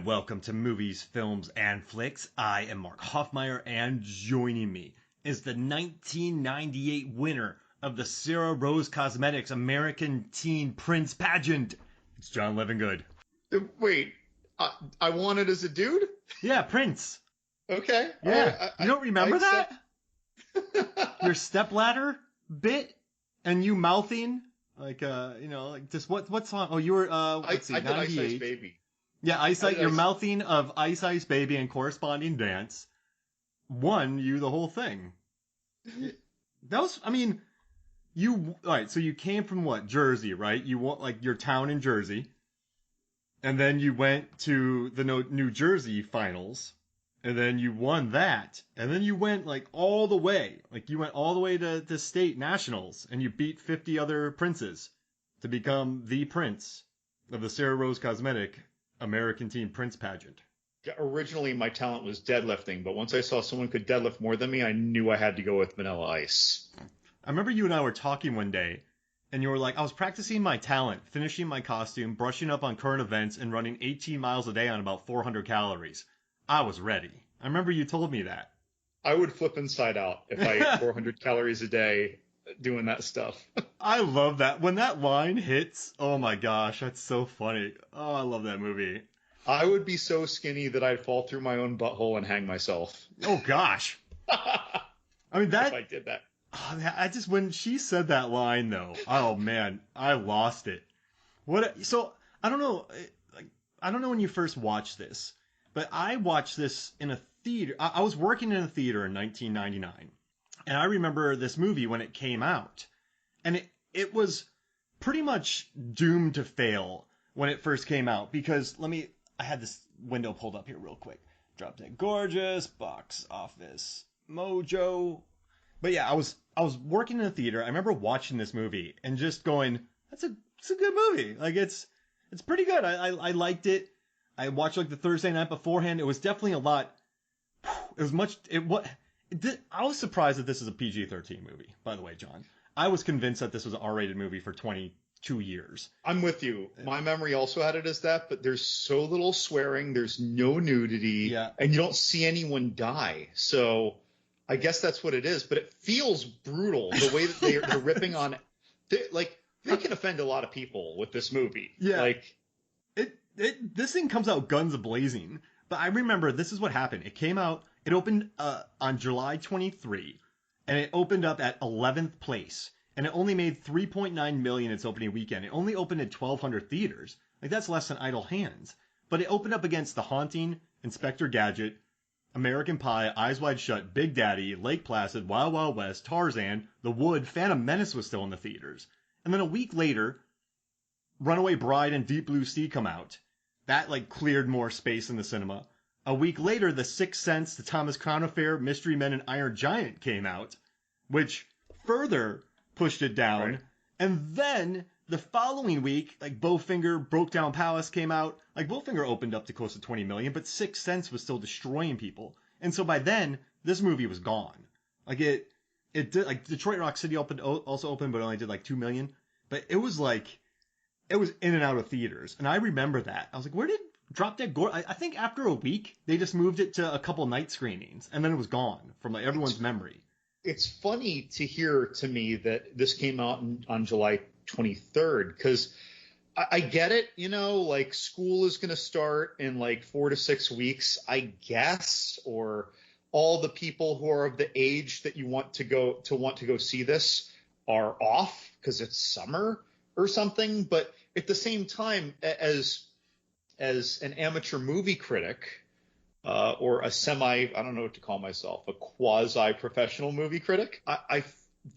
and welcome to Movies, Films, and Flicks. I am Mark Hoffmeyer, and joining me is the 1998 winner of the Sarah Rose Cosmetics American Teen Prince Pageant. It's John Levingood. Wait, I won it as a dude? Yeah, Prince. Okay. Yeah. You don't remember that? Your stepladder bit and you mouthing like just what song? Oh, you were let's see, I did 98. Ice Ice Baby. Yeah, Ice Ice. Your mouthing of Ice Ice Baby and corresponding dance won you the whole thing. That was, I mean, all right. So you came from what? Jersey, right? You want like your town in Jersey, and then you went to the New Jersey finals, and then you won that, and then you went like all the way, to state nationals, and you beat 50 other princes to become the prince of the Sarah Rose Cosmetic American Teen Prince Pageant. Originally, my talent was deadlifting, but once I saw someone could deadlift more than me, I knew I had to go with Vanilla Ice. I remember you and I were talking one day, and you were like, I was practicing my talent, finishing my costume, brushing up on current events, and running 18 miles a day on about 400 calories. I was ready. I remember you told me that. I would flip inside out if I ate 400 calories a day doing that stuff. I love that. When that line hits, oh my gosh, that's so funny. Oh, I love that movie. I would be so skinny that I'd fall through my own butthole and hang myself. Oh gosh. I mean, if I did that. When she said that line though, oh man, I lost it. So I don't know, I don't know when you first watched this, but I watched this in a theater. I was working in a theater in 1999, and I remember this movie when it came out, and it was pretty much doomed to fail when it first came out because I had this window pulled up here real quick. Drop Dead Gorgeous, Box Office Mojo. But yeah, I was working in a theater. I remember watching this movie and just going, it's a good movie. Like it's pretty good. I liked it. I watched like the Thursday night beforehand. It was definitely a lot. It was much. I was surprised that this is a PG-13 movie. By the way, John, I was convinced that this was an R-rated movie for 22 years. I'm with you. My memory also had it as that, but there's so little swearing. There's no nudity, and you don't see anyone die. So I guess that's what it is. But it feels brutal the way that they're ripping on. They can offend a lot of people with this movie. Yeah. This thing comes out guns a-blazing. But I remember this is what happened. It came out, it opened on July 23, and it opened up at 11th place. And it only made $3.9 million its opening weekend. It only opened at 1,200 theaters. Like, that's less than Idle Hands. But it opened up against The Haunting, Inspector Gadget, American Pie, Eyes Wide Shut, Big Daddy, Lake Placid, Wild Wild West, Tarzan, The Wood, Phantom Menace was still in the theaters. And then a week later, Runaway Bride and Deep Blue Sea come out. That, cleared more space in the cinema. A week later, The Sixth Sense, The Thomas Crown Affair, Mystery Men, and Iron Giant came out, which further pushed it down. Right. And then the following week, Bowfinger, Broke Down Palace came out. Bowfinger opened up to close to 20 million, but Sixth Sense was still destroying people. And so by then, this movie was gone. It did, Detroit Rock City also opened, but only did 2 million. But it was it was in and out of theaters. And I remember that. I was like, where did Drop Dead Gorgeous? I think after a week, they just moved it to a couple night screenings, and then it was gone from everyone's memory. It's funny to hear to me that this came out on July 23rd, because I get it, school is going to start in 4 to 6 weeks, I guess, or all the people who are of the age that you want to go see this are off because it's summer or something. But at the same time, as an amateur movie critic, or a I don't know what to call myself, a quasi-professional movie critic,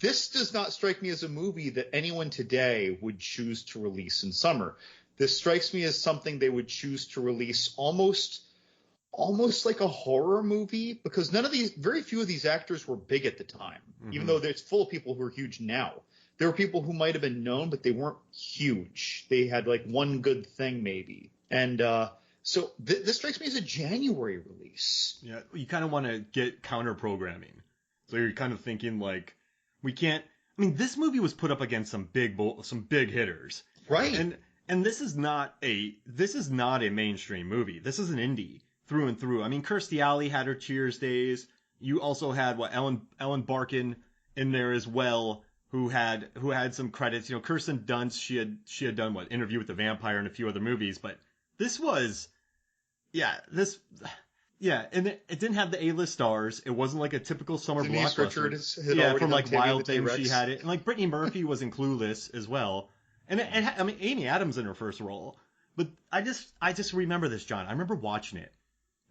this does not strike me as a movie that anyone today would choose to release in summer. This strikes me as something they would choose to release almost like a horror movie, because very few of these actors were big at the time, even though it's full of people who are huge now. There were people who might have been known, but they weren't huge. They had one good thing maybe. And so this strikes me as a January release. Yeah, you kind of want to get counter-programming. So you're kind of thinking we can't. I mean, this movie was put up against some big hitters, right? And And this is not a mainstream movie. This is an indie through and through. I mean, Kirstie Alley had her Cheers days. You also had Ellen Barkin in there as well, who had some credits. You know, Kirsten Dunst, she had done Interview with the Vampire and a few other movies, but this was yeah, this yeah, and it didn't have the A-list stars. It wasn't like a typical summer Denise blockbuster. Richards had Yeah, already from done like Tammy Wild the Things, she T-Rex. had it, and like Brittany Murphy was in Clueless as well, and I mean Amy Adams in her first role. But I just remember this, John. I remember watching it,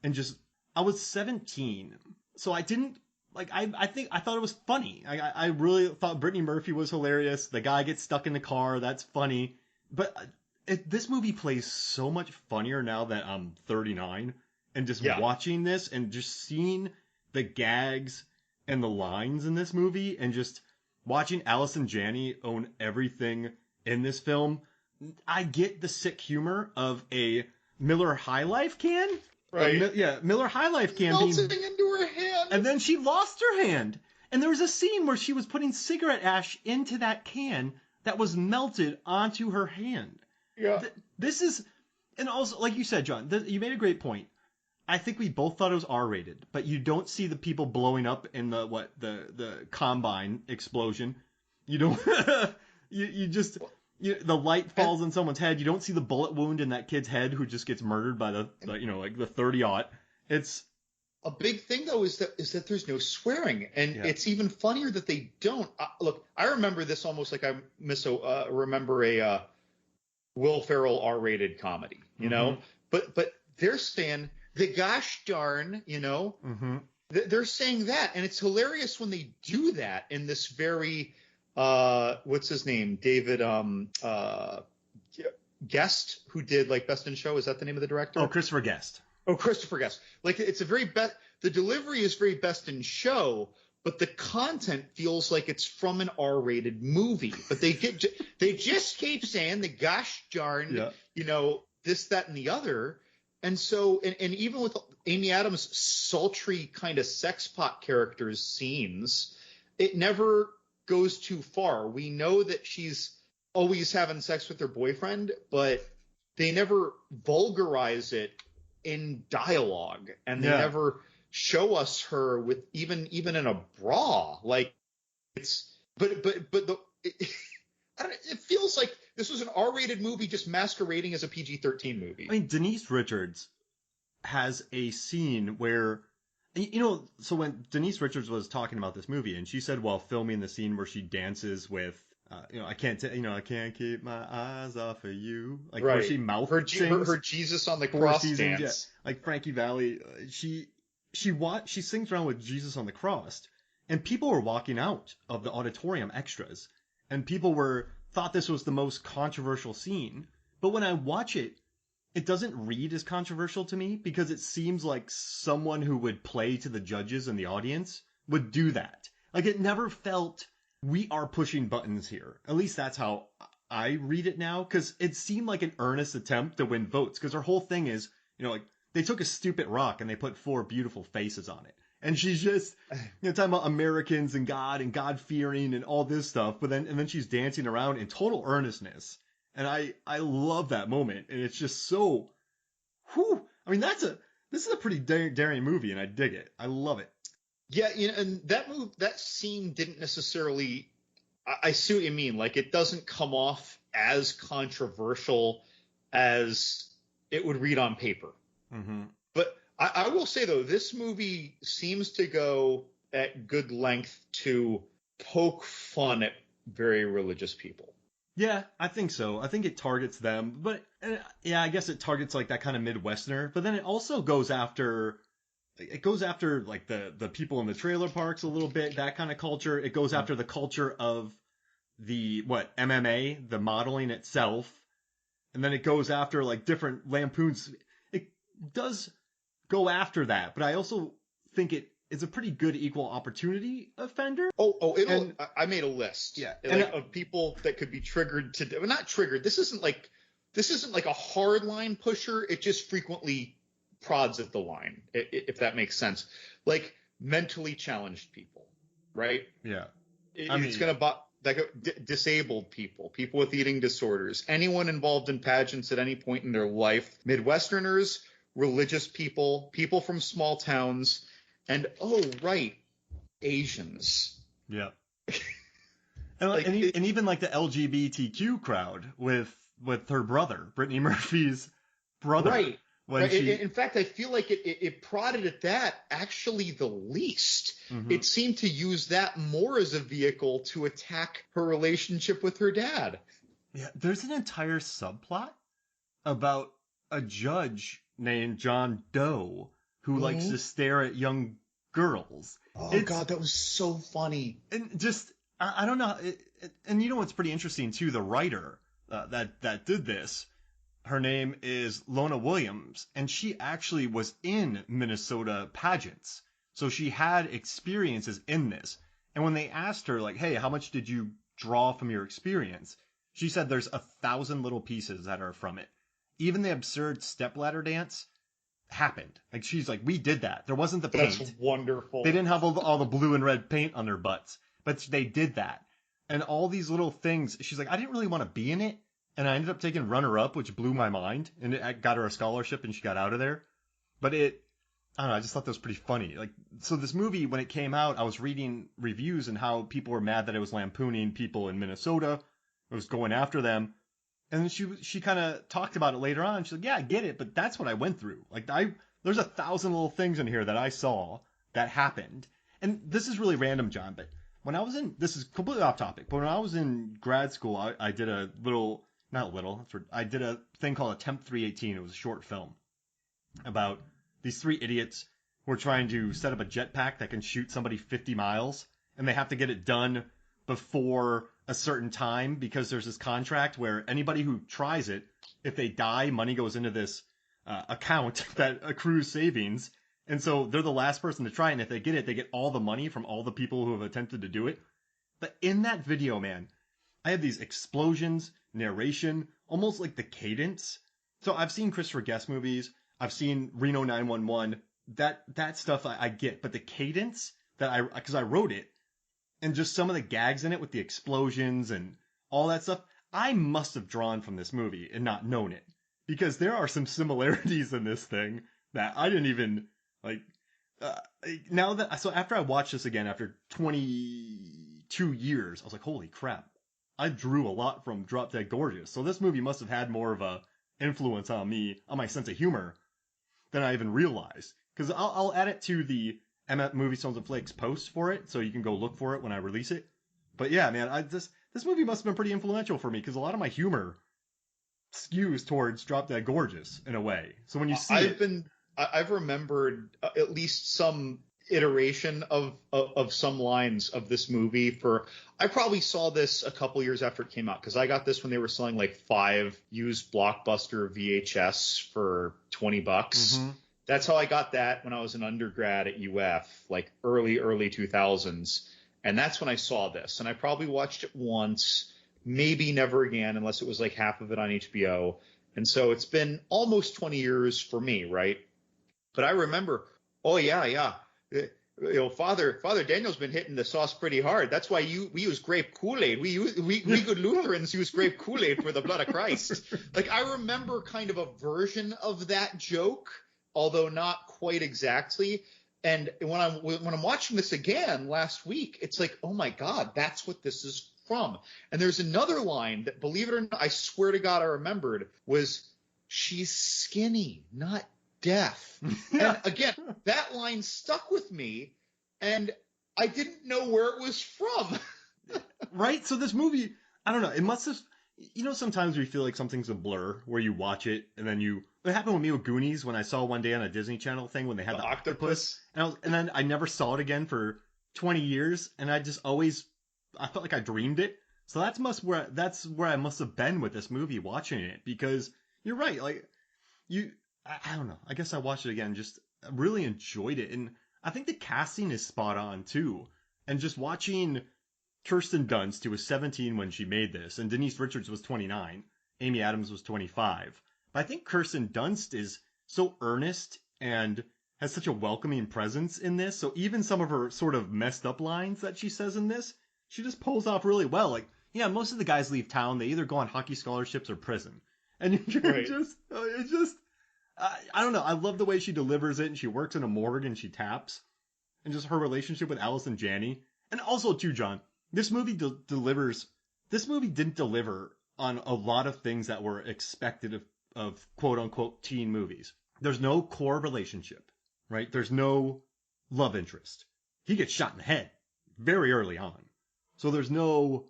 and just I was 17, so I didn't like. I thought it was funny. I really thought Brittany Murphy was hilarious. The guy gets stuck in the car. That's funny. But this movie plays so much funnier now that I'm 39, and just watching this and just seeing the gags and the lines in this movie, and just watching Allison Janney own everything in this film. I get the sick humor of a Miller High Life can. Right. Miller High Life can melting into her hand. And then she lost her hand. And there was a scene where she was putting cigarette ash into that can that was melted onto her hand. Yeah. This is, and also, like you said, John, you made a great point. I think we both thought it was R-rated, but you don't see the people blowing up in the combine explosion. You don't. you just. The light falls on someone's head. You don't see the bullet wound in that kid's head who just gets murdered by the 30-aught. It's a big thing though is that there's no swearing, and it's even funnier that they don't. Look, I remember this almost like I remember a Will Ferrell R-rated comedy, you know. But they're saying the gosh darn, you know. They're saying that, and it's hilarious when they do that in this very. What's his name? David Guest, who did like Best in Show. Is that the name of the director? Oh, Christopher Guest. Oh, Christopher Guest. Like it's a very the delivery is very Best in Show, but the content feels like it's from an R-rated movie. But they just keep saying the gosh darn, you know, this, that, and the other. And so, and even with Amy Adams' sultry kind of sex pot characters scenes, it never goes too far. We know that she's always having sex with her boyfriend, but they never vulgarize it in dialogue, and they never show us her with even in a bra. Like it's, it feels like this was an R-rated movie just masquerading as a PG-13 movie. I mean, Denise Richards has a scene where. You know, so when Denise Richards was talking about this movie, and she said while filming the scene where she dances with, I can't keep my eyes off of you, like where she mouth sings her Jesus on the Cross dance, like Frankie Valli. She sings around with Jesus on the Cross, and people were walking out of the auditorium, extras, and people thought this was the most controversial scene. But when I watch it, it doesn't read as controversial to me, because it seems like someone who would play to the judges and the audience would do that. Like, it never felt, we are pushing buttons here. At least that's how I read it now, because it seemed like an earnest attempt to win votes, because her whole thing is, you know, like, they took a stupid rock and they put 4 beautiful faces on it. And she's just, talking about Americans and God-fearing and all this stuff, and then she's dancing around in total earnestness. And I love that moment, and it's just so, whew. I mean, this is a pretty daring movie, and I dig it. I love it. Yeah, you know, and that scene didn't necessarily. I see what you mean. Like, it doesn't come off as controversial as it would read on paper. But I will say though, this movie seems to go at good length to poke fun at very religious people. Yeah, I think so. I think it targets them, but I guess it targets like that kind of Midwesterner. But then it also goes after like the people in the trailer parks a little bit, that kind of culture. It goes after the culture of the MMA, the modeling itself, and then it goes after like different lampoons. It does go after that, but I also think it is a pretty good equal opportunity offender. I made a list. Yeah, of people that could be triggered to. Well, not triggered. This isn't like a hard line pusher. It just frequently prods at the line, if that makes sense. Like mentally challenged people, right? Yeah. It's gonna disabled people, people with eating disorders, anyone involved in pageants at any point in their life, Midwesterners, religious people, people from small towns, and Asians. Yeah. And even like the LGBTQ crowd with her brother, Brittany Murphy's brother. Right. In fact, I feel like it prodded at that actually the least. Mm-hmm. It seemed to use that more as a vehicle to attack her relationship with her dad. Yeah, there's an entire subplot about a judge named John Doe who likes to stare at young girls. Oh, God, that was so funny. And just, I don't know. And you know what's pretty interesting, too? The writer that did this, her name is Lona Williams, and she actually was in Minnesota pageants. So she had experiences in this. And when they asked her, like, hey, how much did you draw from your experience? She said there's 1,000 little pieces that are from it. Even the absurd stepladder dance happened. Like, she's like, we did that. There wasn't the paint. That's wonderful. They didn't have all the blue and red paint on their butts, but they did that. And all these little things, she's like, I didn't really want to be in it. And I ended up taking runner-up, which blew my mind. And it got her a scholarship, and she got out of there. But I don't know, I just thought that was pretty funny. Like, so this movie, when it came out, I was reading reviews and how people were mad that it was lampooning people in Minnesota. It was going after them. And then she kind of talked about it later on. She's like, yeah, I get it, but that's what I went through. Like, there's 1,000 little things in here that I saw that happened. And this is really random, John, but when I was this is completely off topic, but when I was in grad school, I did I did a thing called Attempt 318. It was a short film about these 3 idiots who are trying to set up a jetpack that can shoot somebody 50 miles, and they have to get it done before a certain time because there's this contract where anybody who tries it, if they die, money goes into this account that accrues savings. And so they're the last person to try it, and if they get it, they get all the money from all the people who have attempted to do it. But in that video, man, I had these explosions, narration, almost like the cadence. So I've seen Christopher Guest movies. I've seen Reno 911. That stuff I get. But the cadence because I wrote it, and just some of the gags in it with the explosions and all that stuff, I must have drawn from this movie and not known it. Because there are some similarities in this thing that I didn't even, so after I watched this again, after 22 years, I was like, holy crap, I drew a lot from Drop Dead Gorgeous. So this movie must have had more of a influence on me, on my sense of humor, than I even realized. Because I'll add it to the MF Movie Stones and Flakes post for it, so you can go look for it when I release it. But yeah, man, this movie must have been pretty influential for me, because a lot of my humor skews towards Drop Dead Gorgeous in a way. So when you see I've remembered at least some iteration of some lines of this movie. I probably saw this a couple years after it came out, because I got this when they were selling like 5 used Blockbuster VHS for $20. Mm-hmm. That's how I got that when I was an undergrad at UF, like early 2000s. And that's when I saw this. And I probably watched it once, maybe never again, unless it was like half of it on HBO. And so it's been almost 20 years for me, right? But I remember, Father Daniel's been hitting the sauce pretty hard. That's why we use grape Kool-Aid. We good Lutherans use grape Kool-Aid for the blood of Christ. Like, I remember kind of a version of that joke, although not quite exactly. And when I'm watching this again last week, it's like, oh my God, that's what this is from. And there's another line that, believe it or not, I swear to God I remembered, was, she's skinny, not deaf. And again, that line stuck with me, and I didn't know where it was from. Right? So this movie, I don't know, it must have, sometimes we feel like something's a blur where you watch it and then it happened with me with Goonies when I saw one day on a Disney Channel thing when they had the octopus. And then I never saw it again for 20 years, and I felt like I dreamed it. So that's where I must have been with this movie watching it, because you're right. Like, I don't know. I guess I watched it again, just really enjoyed it. And I think the casting is spot on too. And just watching Kirsten Dunst, who was 17 when she made this, and Denise Richards was 29. Amy Adams was 25. But I think Kirsten Dunst is so earnest and has such a welcoming presence in this. So even some of her sort of messed up lines that she says in this, she just pulls off really well. Like, yeah, most of the guys leave town. They either go on hockey scholarships or prison. And you're Right. it's just, I don't know. I love the way she delivers it, and she works in a morgue and she taps. And just her relationship with Allison Janney. And also, too, John, this movie delivers, this movie didn't deliver on a lot of things that were expected of quote unquote teen movies. There's no core relationship, right? There's no love interest. He gets shot in the head very early on. So there's no,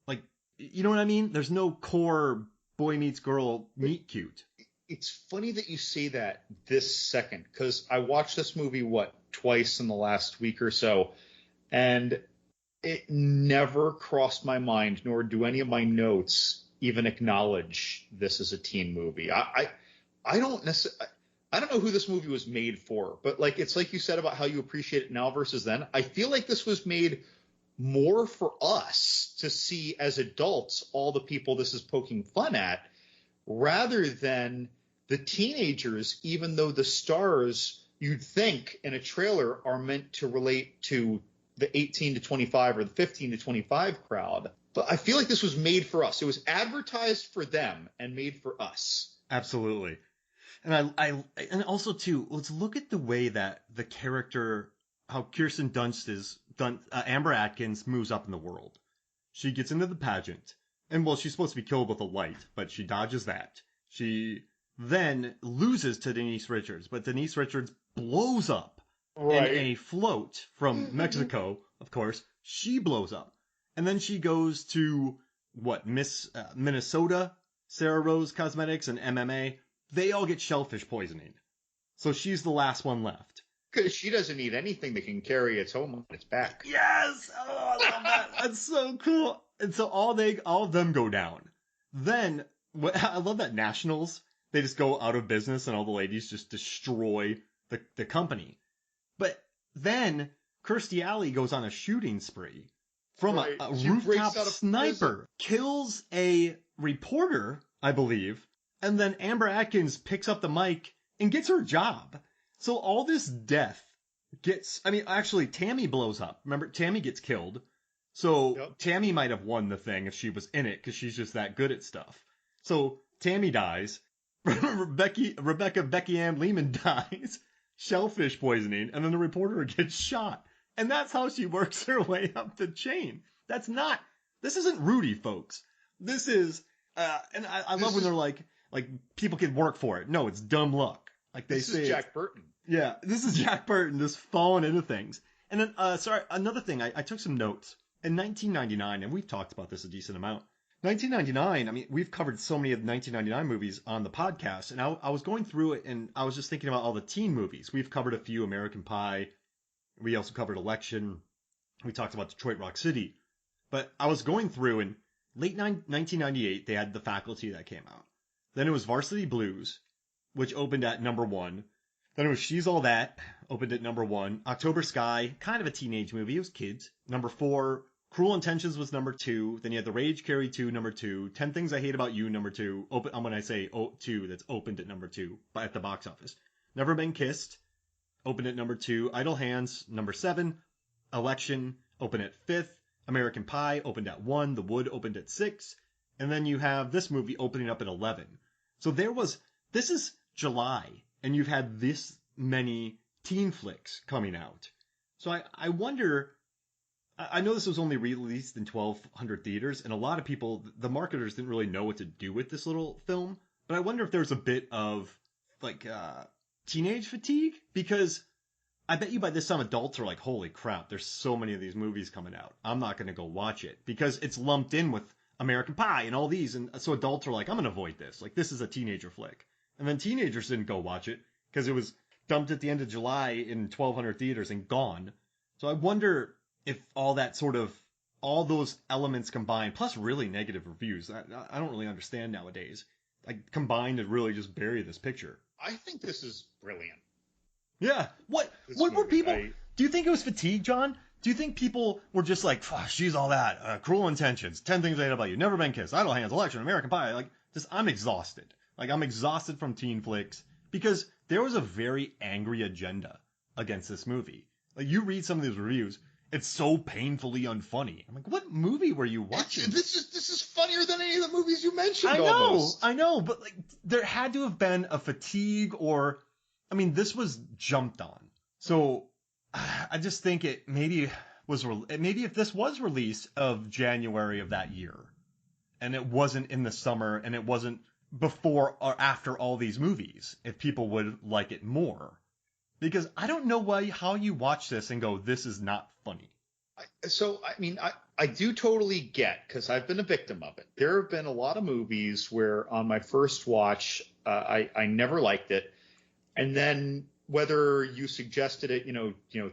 like, you know what I mean? There's no core boy meets girl meet cute. It's funny that you say that this second, because I watched this movie, twice in the last week or so, and it never crossed my mind, nor do any of my notes even acknowledge this as a teen movie. I don't necessarily. I don't know who this movie was made for, but like it's like you said about how you appreciate it now versus then. I feel like this was made more for us to see as adults, all the people this is poking fun at, rather than the teenagers, even though the stars you'd think in a trailer are meant to relate to the 18 to 25 or the 15 to 25 crowd. But I feel like this was made for us. It was advertised for them and made for us. Absolutely. And and also too, let's look at the way that the character, how Kirsten Dunst is done. Amber Atkins moves up in the world. She gets into the pageant, and well, she's supposed to be killed with a light, but she dodges that. She then loses to Denise Richards, but Denise Richards blows up in a float from Mexico. Of course, she blows up, and then she goes to Miss Minnesota, Sarah Rose Cosmetics, and MMA. They all get shellfish poisoning. So she's the last one left. Because she doesn't need anything that can carry its home on its back. Yes! Oh, I love that. That's so cool. And so all of them go down. Then, I love that Nationals, they just go out of business and all the ladies just destroy the company. But then, Kirstie Alley goes on a shooting spree from a rooftop sniper, kills a reporter, I believe, and then Amber Atkins picks up the mic and gets her job. So all this death actually Tammy blows up. Remember, Tammy gets killed. So Tammy might have won the thing if she was in it because she's just that good at stuff. So Tammy dies. Rebecca Becky Ann Lehman dies. Shellfish poisoning. And then the reporter gets shot. And that's how she works her way up the chain. This isn't Rudy, folks. This is, and I love when they're like people can work for it. No, it's dumb luck. Like they say. This is Jack Burton. Yeah, this is Jack Burton just falling into things. And then, another thing, I took some notes. In 1999, and we've talked about this a decent amount. 1999, I mean, we've covered so many of the 1999 movies on the podcast, and I was going through it, and I was just thinking about all the teen movies. We've covered a few, American Pie. We also covered Election. We talked about Detroit Rock City. But I was going through, and late 1998, they had The Faculty that came out. Then it was Varsity Blues, which opened at number 1. Then it was She's All That, opened at number 1. October Sky, kind of a teenage movie. It was kids. Number 4. Cruel Intentions was number 2. Then you had The Rage Carry 2, number 2. 10 Things I Hate About You, number 2. When I say 2, that's opened at number 2 at the box office. Never Been Kissed, opened at number 2. Idle Hands, number 7. Election, opened at 5th. American Pie, opened at 1. The Wood, opened at 6. And then you have this movie opening up at 11. So this is July, and you've had this many teen flicks coming out. So I wonder, I know this was only released in 1,200 theaters, and a lot of people, the marketers didn't really know what to do with this little film, but I wonder if there's a bit of, teenage fatigue, because I bet you by this time adults are like, holy crap, there's so many of these movies coming out. I'm not going to go watch it, because it's lumped in with American Pie and all these, and so adults are like, I'm going to avoid this. Like, this is a teenager flick. And then teenagers didn't go watch it, because it was dumped at the end of July in 1,200 theaters and gone. So I wonder if all those elements combined, plus really negative reviews, I don't really understand nowadays, like combined to really just bury this picture. I think this is brilliant. Yeah. What were people? Do you think it was fatigue, John? Do you think people were just like, She's All That, Cruel Intentions, 10 Things I Hate About You, Never Been Kissed, Idle Hands, Election, American Pie? I'm exhausted. I'm exhausted from teen flicks because there was a very angry agenda against this movie. Like, you read some of these reviews, It's so painfully unfunny. I'm like, what movie were you watching? This is funnier than any of the movies you mentioned. Almost. I know, but like there had to have been a fatigue, or I mean, this was jumped on. So I just think it maybe maybe if this was released of January of that year, and it wasn't in the summer, and it wasn't before or after all these movies, if people would like it more. Because I don't know how you watch this and go, this is not funny. I do totally get, because I've been a victim of it. There have been a lot of movies where on my first watch, I never liked it. And then whether you suggested it,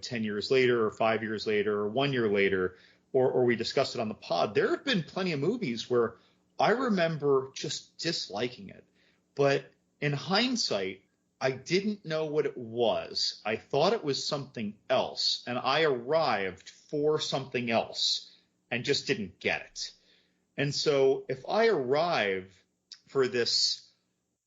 10 years later or 5 years later or 1 year later, or we discussed it on the pod, there have been plenty of movies where I remember just disliking it. But in hindsight, I didn't know what it was. I thought it was something else, and I arrived for something else and just didn't get it. And so if I arrive for this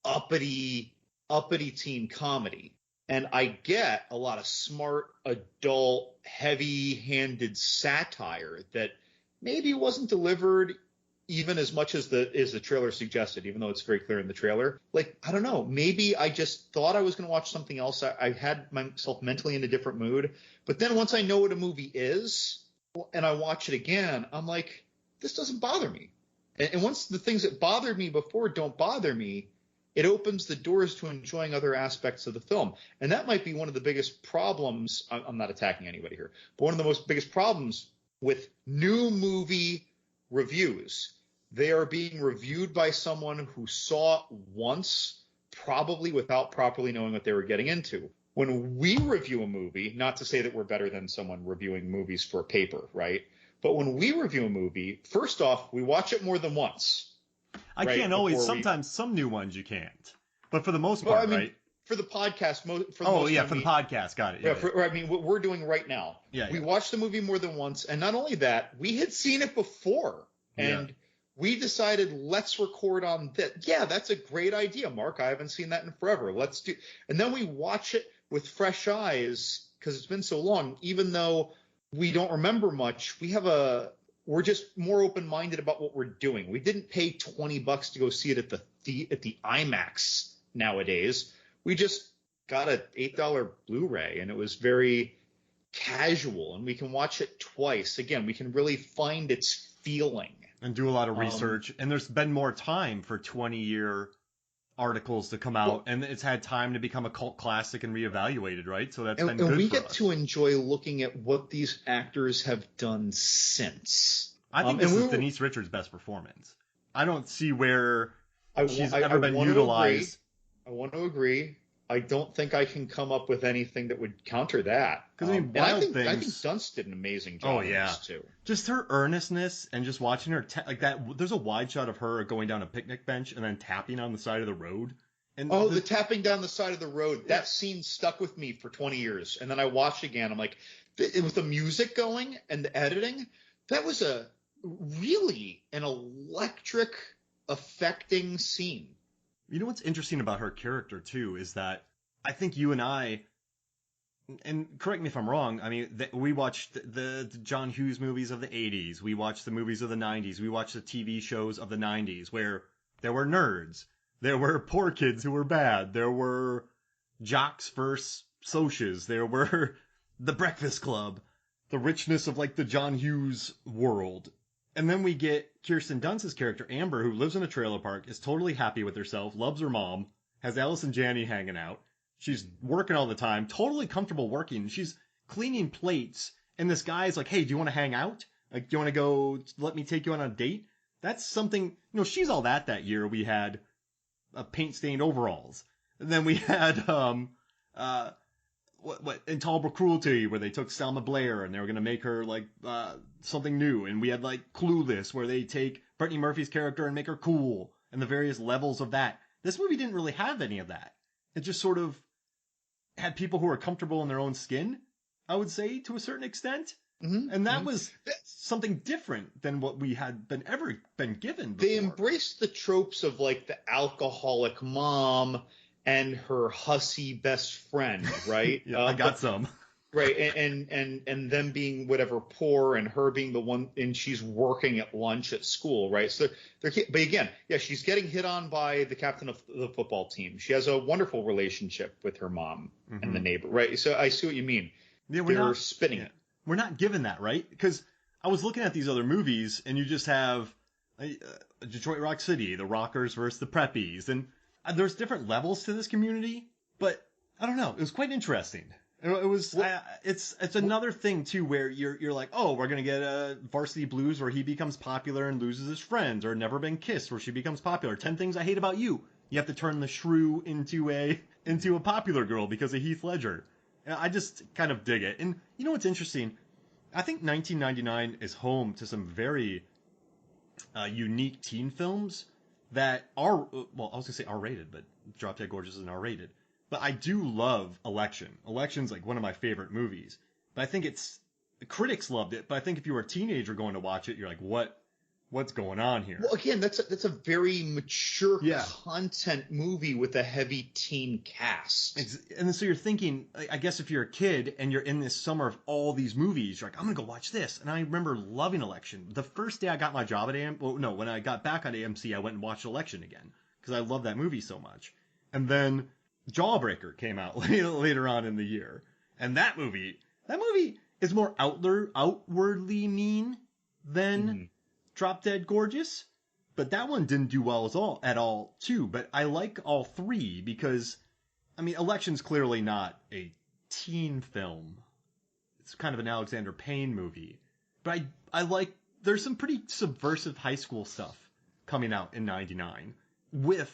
uppity teen comedy and I get a lot of smart, adult, heavy-handed satire that maybe wasn't delivered even as much as the trailer suggested, even though it's very clear in the trailer. Like, I don't know, maybe I just thought I was going to watch something else. I had myself mentally in a different mood. But then once I know what a movie is and I watch it again, I'm like, this doesn't bother me. And once the things that bothered me before don't bother me, it opens the doors to enjoying other aspects of the film. And that might be one of the biggest problems. I'm not attacking anybody here, but one of the biggest problems with new movie reviews. They are being reviewed by someone who saw it once, probably without properly knowing what they were getting into. When we review a movie, not to say that we're better than someone reviewing movies for a paper, right? But when we review a movie, first off, we watch it more than once. I can't always. Sometimes some new ones you can't. But for the most part, right? For the podcast, for the podcast, got it. Yeah. What we're doing right now, we watched the movie more than once, and not only that, we had seen it before, and we decided, let's record on that. Yeah, that's a great idea, Mark. I haven't seen that in forever. Let's do. And then we watch it with fresh eyes because it's been so long. Even though we don't remember much, we're just more open-minded about what we're doing. We didn't pay $20 to go see it at the IMAX nowadays. We just got an $8 Blu-ray, and it was very casual, and we can watch it twice. Again, we can really find its feeling. And do a lot of research. And there's been more time for 20-year articles to come out, and it's had time to become a cult classic and reevaluated, right? So that's been good for us. And we get to enjoy looking at what these actors have done since. I think this is Denise Richards' best performance. I don't see where she's ever been utilized. I want to agree. I don't think I can come up with anything that would counter that. Because I think Dunst did an amazing job. Oh yeah, too. Just her earnestness and just watching her like that. There's a wide shot of her going down a picnic bench and then tapping on the side of the road. And the tapping down the side of the road. That scene stuck with me for 20 years. And then I watched again. I'm like, with the music going and the editing, that was really an electric, affecting scene. You know what's interesting about her character, too, is that I think you and I, and correct me if I'm wrong, I mean, we watched the John Hughes movies of the 80s. We watched the movies of the 90s. We watched the TV shows of the 90s where there were nerds. There were poor kids who were bad. There were jocks versus socias. There were the Breakfast Club, the richness of like the John Hughes world. And then we get Kirsten Dunst's character, Amber, who lives in a trailer park, is totally happy with herself, loves her mom, has Allison Janney hanging out. She's working all the time, totally comfortable working. She's cleaning plates, and this guy's like, hey, do you want to hang out? Like, do you want to go, let me take you on a date? That's something, she's all that year. We had paint-stained overalls. And then we had, Intolerable Cruelty, where they took Selma Blair and they were going to make her like something new. And we had like Clueless, where they take Brittany Murphy's character and make her cool, and the various levels of that. This movie didn't really have any of that. It just sort of had people who were comfortable in their own skin, I would say, to a certain extent. Mm-hmm. And that was something different than what we had ever been given before. They embraced the tropes of like the alcoholic mom and her hussy best friend, right? I got some. Right, and them being whatever poor, and her being the one, and she's working at lunch at school, right? So but again, yeah, she's getting hit on by the captain of the football team. She has a wonderful relationship with her mom and the neighbor, right? So I see what you mean. Yeah, They're spinning it. We're not given that, right? Because I was looking at these other movies, and you just have Detroit Rock City, the Rockers versus the Preppies, and there's different levels to this community, but I don't know. It was quite interesting. It was. It's another thing too, where you're like, oh, we're gonna get a Varsity Blues where he becomes popular and loses his friends, or Never Been Kissed where she becomes popular. 10 Things I Hate About You. You have to turn the shrew into a popular girl because of Heath Ledger. And I just kind of dig it. And you know what's interesting? I think 1999 is home to some very unique teen films that are, well, I was gonna say R-rated, but Drop Dead Gorgeous isn't R-rated. But I do love Election. Election's like one of my favorite movies. But I think the critics loved it. But I think if you were a teenager going to watch it, you're like, what's going on here? Well, again, that's a very mature content movie with a heavy teen cast. And so you're thinking, I guess if you're a kid and you're in this summer of all these movies, you're like, I'm gonna go watch this. And I remember loving Election. The first day I got my job at when I got back on AMC, I went and watched Election again because I love that movie so much. And then Jawbreaker came out later on in the year, and that movie is more outwardly mean than Drop Dead Gorgeous, but that one didn't do well at all too. But I like all three because, I mean, Election's clearly not a teen film. It's kind of an Alexander Payne movie, but I like, there's some pretty subversive high school stuff coming out in '99 with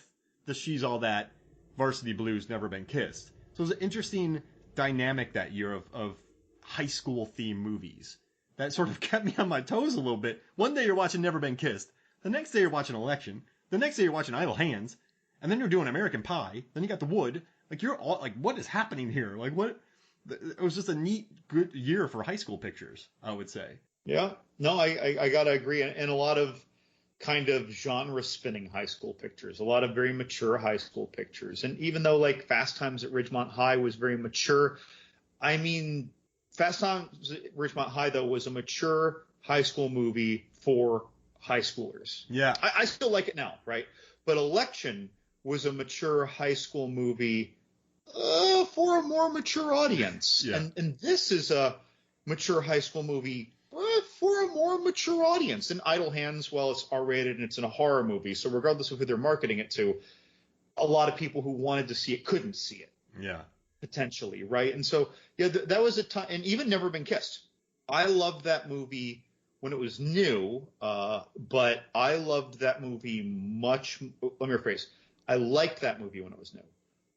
the She's All That, Varsity Blues, Never Been Kissed. So it was an interesting dynamic that year of high school themed movies that sort of kept me on my toes a little bit. One day you're watching Never Been Kissed, the next day you're watching Election, the next day you're watching Idle Hands, and then you're doing American Pie, then you got The Wood. Like, you're all like, what is happening here? Like, what? It was just a neat, good year for high school pictures, I would say. Yeah, no, I gotta agree, and a lot of kind of genre spinning high school pictures, a lot of very mature high school pictures. And even though like Fast Times at Ridgemont High was very mature, I mean, Fast Times at Ridgemont High though was a mature high school movie for high schoolers. Yeah. I still like it now, right? But Election was a mature high school movie for a more mature audience. Yeah. And this is a mature high school movie for a more mature audience. And Idle Hands, well, it's R-rated and it's in a horror movie, so regardless of who they're marketing it to, a lot of people who wanted to see it couldn't see it. Yeah. Potentially, right? And so, yeah, that was a time, and even Never Been Kissed. I loved that movie when it was new, but I loved that movie much. Let me rephrase. I liked that movie when it was new.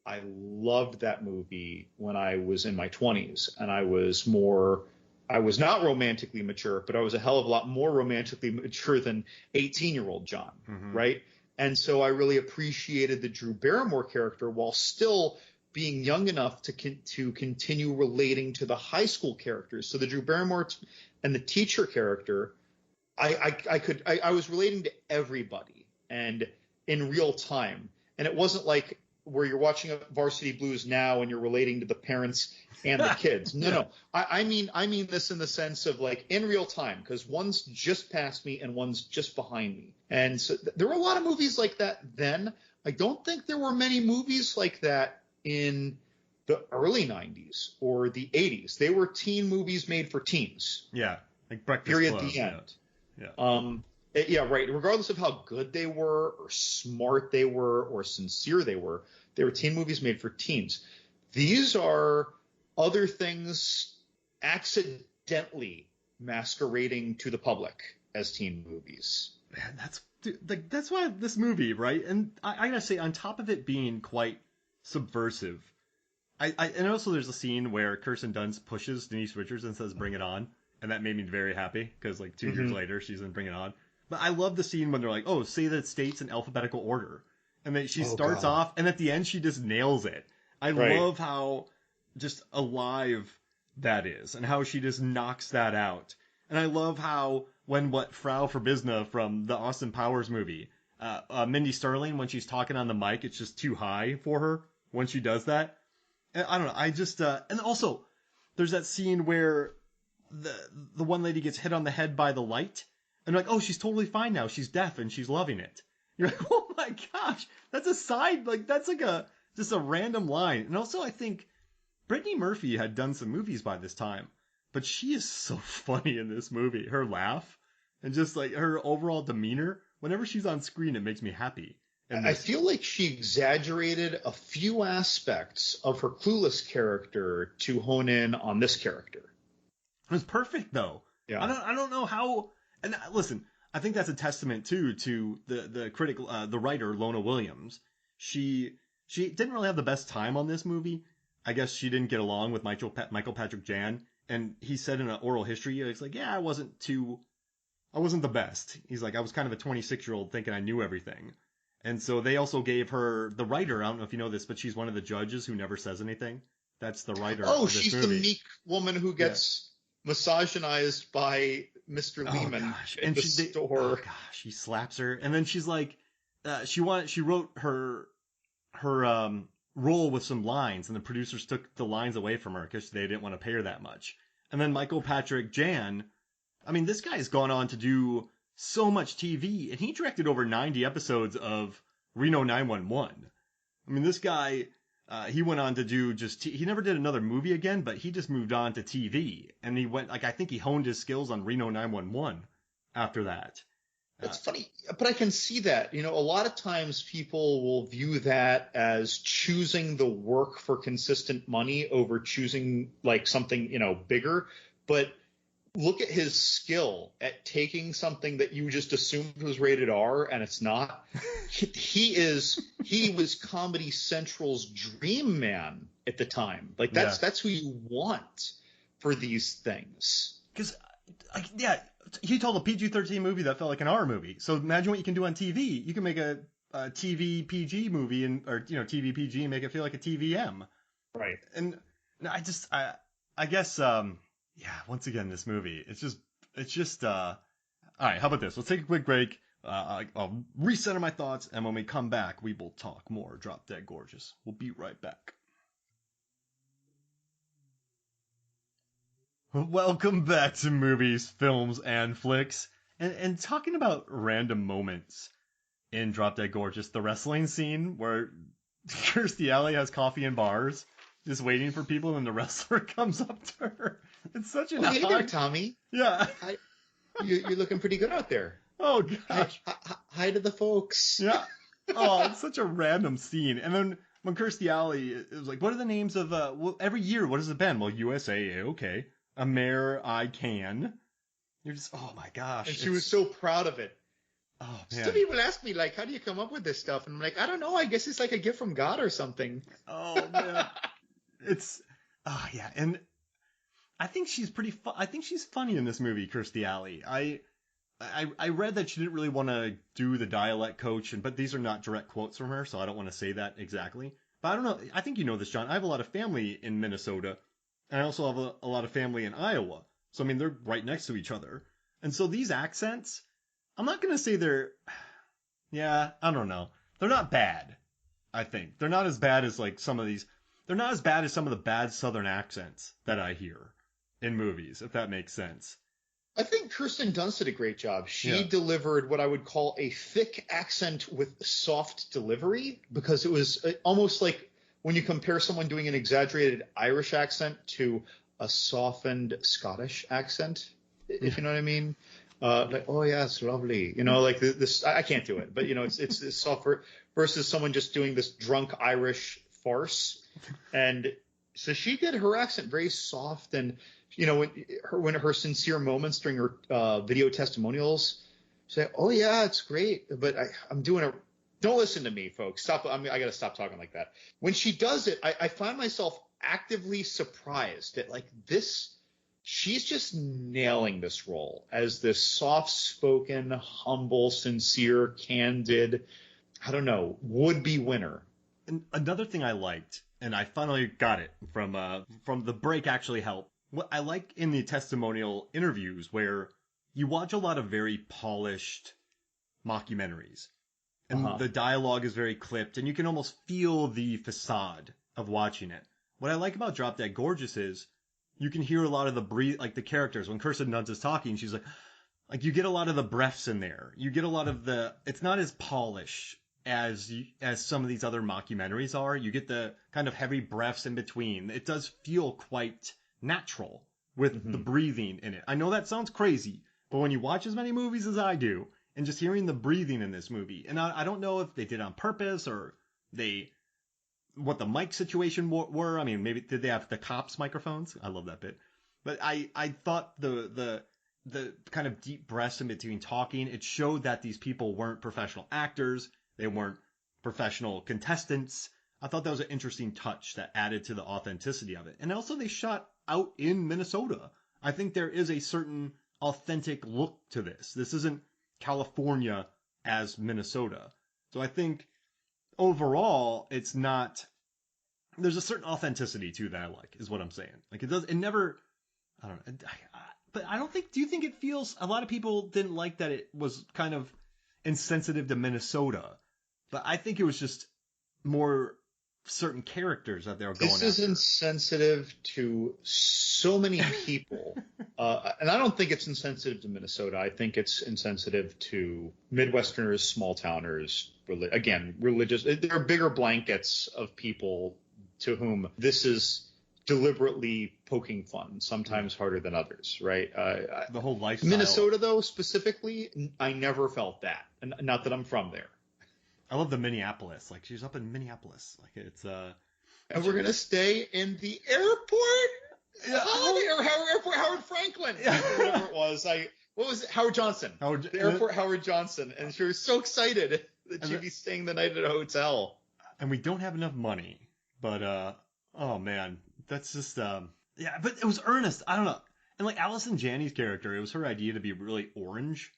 I loved that movie when I was in my 20s, and I was not romantically mature, but I was a hell of a lot more romantically mature than 18-year-old John, right? And so I really appreciated the Drew Barrymore character while still being young enough to continue relating to the high school characters. So the Drew Barrymore and the teacher character, I was relating to everybody and in real time. And it wasn't like where you're watching Varsity Blues now and you're relating to the parents and the kids. No. I mean this in the sense of like in real time, because one's just past me and one's just behind me. And so there were a lot of movies like that then. I don't think there were many movies like that in the early 90s or the 80s. They were teen movies made for teens. Yeah, like Breakfast Period. Club. The end. Yeah. Yeah, right. Regardless of how good they were or smart they were or sincere they were teen movies made for teens. These are other things accidentally masquerading to the public as teen movies. Man, that's why this movie, right? And I gotta say, on top of it being quite subversive, and also there's a scene where Kirsten Dunst pushes Denise Richards and says, "Bring it on," and that made me very happy because like 2 years later she's in Bring It On. But I love the scene when they're like, "Oh, say the states in alphabetical order," and then she starts off, and at the end she just nails it. I love how just alive that is, and how she just knocks that out. And I love how Frau Verbisna from the Austin Powers movie, Mindy Sterling, when she's talking on the mic, it's just too high for her when she does that. And I don't know. I just and also there's that scene where the one lady gets hit on the head by the light, and like, oh, she's totally fine now. She's deaf and she's loving it. You're like, oh my gosh, that's a side, like that's like just a random line. And also, I think Brittany Murphy had done some movies by this time, but she is so funny in this movie. Her laugh and just like her overall demeanor. Whenever she's on screen, it makes me happy. And I feel like she exaggerated a few aspects of her Clueless character to hone in on this character. It was perfect though. Yeah. I don't know how. And listen, I think that's a testament too to the critic, the writer Lona Williams. She didn't really have the best time on this movie. I guess she didn't get along with Michael Patrick Jann, and he said in an oral history, he's like, yeah, I wasn't the best. He's like, I was kind of a 26-year-old thinking I knew everything. And so they also gave her the writer. I don't know if you know this, but she's one of the judges who never says anything. That's the writer. Oh, of this she's movie. the meek woman who gets misogynized by Mr. Lehman in the store. Oh gosh, she slaps her, and then she's like, she wrote her role with some lines, and the producers took the lines away from her because they didn't want to pay her that much. And then Michael Patrick Jann, I mean, this guy's gone on to do so much TV, and he directed over 90 episodes of Reno 911. I mean, this guy, he went on to do he never did another movie again, but he just moved on to TV, and he went, like, I think he honed his skills on Reno 911 after that. It's funny, but I can see that. You know, a lot of times people will view that as choosing the work for consistent money over choosing like something, you know, bigger. But look at his skill at taking something that you just assumed was rated R and it's not. He was Comedy Central's dream man at the time. Like that's who you want for these things. Because he told a PG-13 movie that felt like an R movie. So imagine what you can do on TV. You can make a TV PG movie or TV PG and make it feel like a TVM. Right. And I guess once again, this movie, it's just all right, how about this? Let's take a quick break. I'll recenter my thoughts, and when we come back, we will talk more Drop Dead Gorgeous. We'll be right back. Welcome back to Movies, Films, and Flicks. And talking about random moments in Drop Dead Gorgeous, the wrestling scene where Kirstie Alley has coffee in bars, just waiting for people, and the wrestler comes up to her. It's such an hey there, Tommy. Yeah. You're looking pretty good out there. Oh, gosh. Hi to the folks. Yeah. Oh, it's such a random scene. And then when Kirstie Alley, it was like, what are the names of, every year, what has it been? Well, USA, okay. A mayor, I can. You're just, oh my gosh. And she was so proud of it. Oh, man. Some people ask me, like, how do you come up with this stuff? And I'm like, I don't know. I guess it's like a gift from God or something. Oh, man. And I think she's I think she's funny in this movie, Kirstie Alley. I read that she didn't really want to do the dialect coach, but these are not direct quotes from her, so I don't want to say that exactly. But I don't know. I think you know this, John. I have a lot of family in Minnesota, and I also have a lot of family in Iowa. So, I mean, they're right next to each other. And so these accents, I'm not going to say I don't know. They're not bad, I think. They're not as bad as like they're not as bad as some of the bad Southern accents that I hear in movies, if that makes sense. I think Kirsten Dunst did a great job. She delivered what I would call a thick accent with soft delivery, because it was almost like when you compare someone doing an exaggerated Irish accent to a softened Scottish accent, if you know what I mean. Like, oh yeah, it's lovely. You know, like this, I can't do it, but you know, it's softer versus someone just doing this drunk Irish farce. And so she did her accent very soft, and you know, when her sincere moments during her video testimonials, she's like, oh yeah, it's great, but I'm doing it. Don't listen to me, folks. Stop. I got to stop talking like that. When she does it, I find myself actively surprised that like this, she's just nailing this role as this soft-spoken, humble, sincere, candid, I don't know, would-be winner. And another thing I liked, and I finally got it from the break actually helped. What I like in the testimonial interviews where you watch a lot of very polished mockumentaries, and the dialogue is very clipped, and you can almost feel the facade of watching it. What I like about Drop Dead Gorgeous is you can hear a lot of the like the characters when Kirsten Dunst is talking. She's like you get a lot of the breaths in there. You get a lot of it's not as polished as some of these other mockumentaries are. You get the kind of heavy breaths in between. It does feel quite natural with the breathing in it. I know that sounds crazy, but when you watch as many movies as I do, and just hearing the breathing in this movie, and I don't know if they did it on purpose or what the mic situation were. I mean, maybe did they have the cops' microphones? I love that bit. But I thought the kind of deep breaths in between talking, it showed that these people weren't professional actors. They weren't professional contestants. I thought that was an interesting touch that added to the authenticity of it. And also they shot out in Minnesota. I think there is a certain authentic look to this. This isn't California as Minnesota. So I think overall it's not, there's a certain authenticity to that I like, is what I'm saying. Like it never, I don't know. But I don't think, do you think it feels, a lot of people didn't like that it was kind of insensitive to Minnesota. But I think it was just more certain characters that they were going after. This is insensitive to so many people. And I don't think it's insensitive to Minnesota. I think it's insensitive to Midwesterners, small towners, religious. There are bigger blankets of people to whom this is deliberately poking fun, sometimes harder than others, right? The whole lifestyle. Minnesota, though, specifically, I never felt that. And not that I'm from there. I love the Minneapolis. Like, she's up in Minneapolis. Like, it's and we're gonna stay in the airport. Howard Franklin. Whatever it was. What was it? Howard Johnson. The airport Howard Johnson. And she was so excited that she'd be staying the night at a hotel. And we don't have enough money. But oh man, that's just yeah. But it was earnest. I don't know. And like Allison Janney's character, it was her idea to be really orange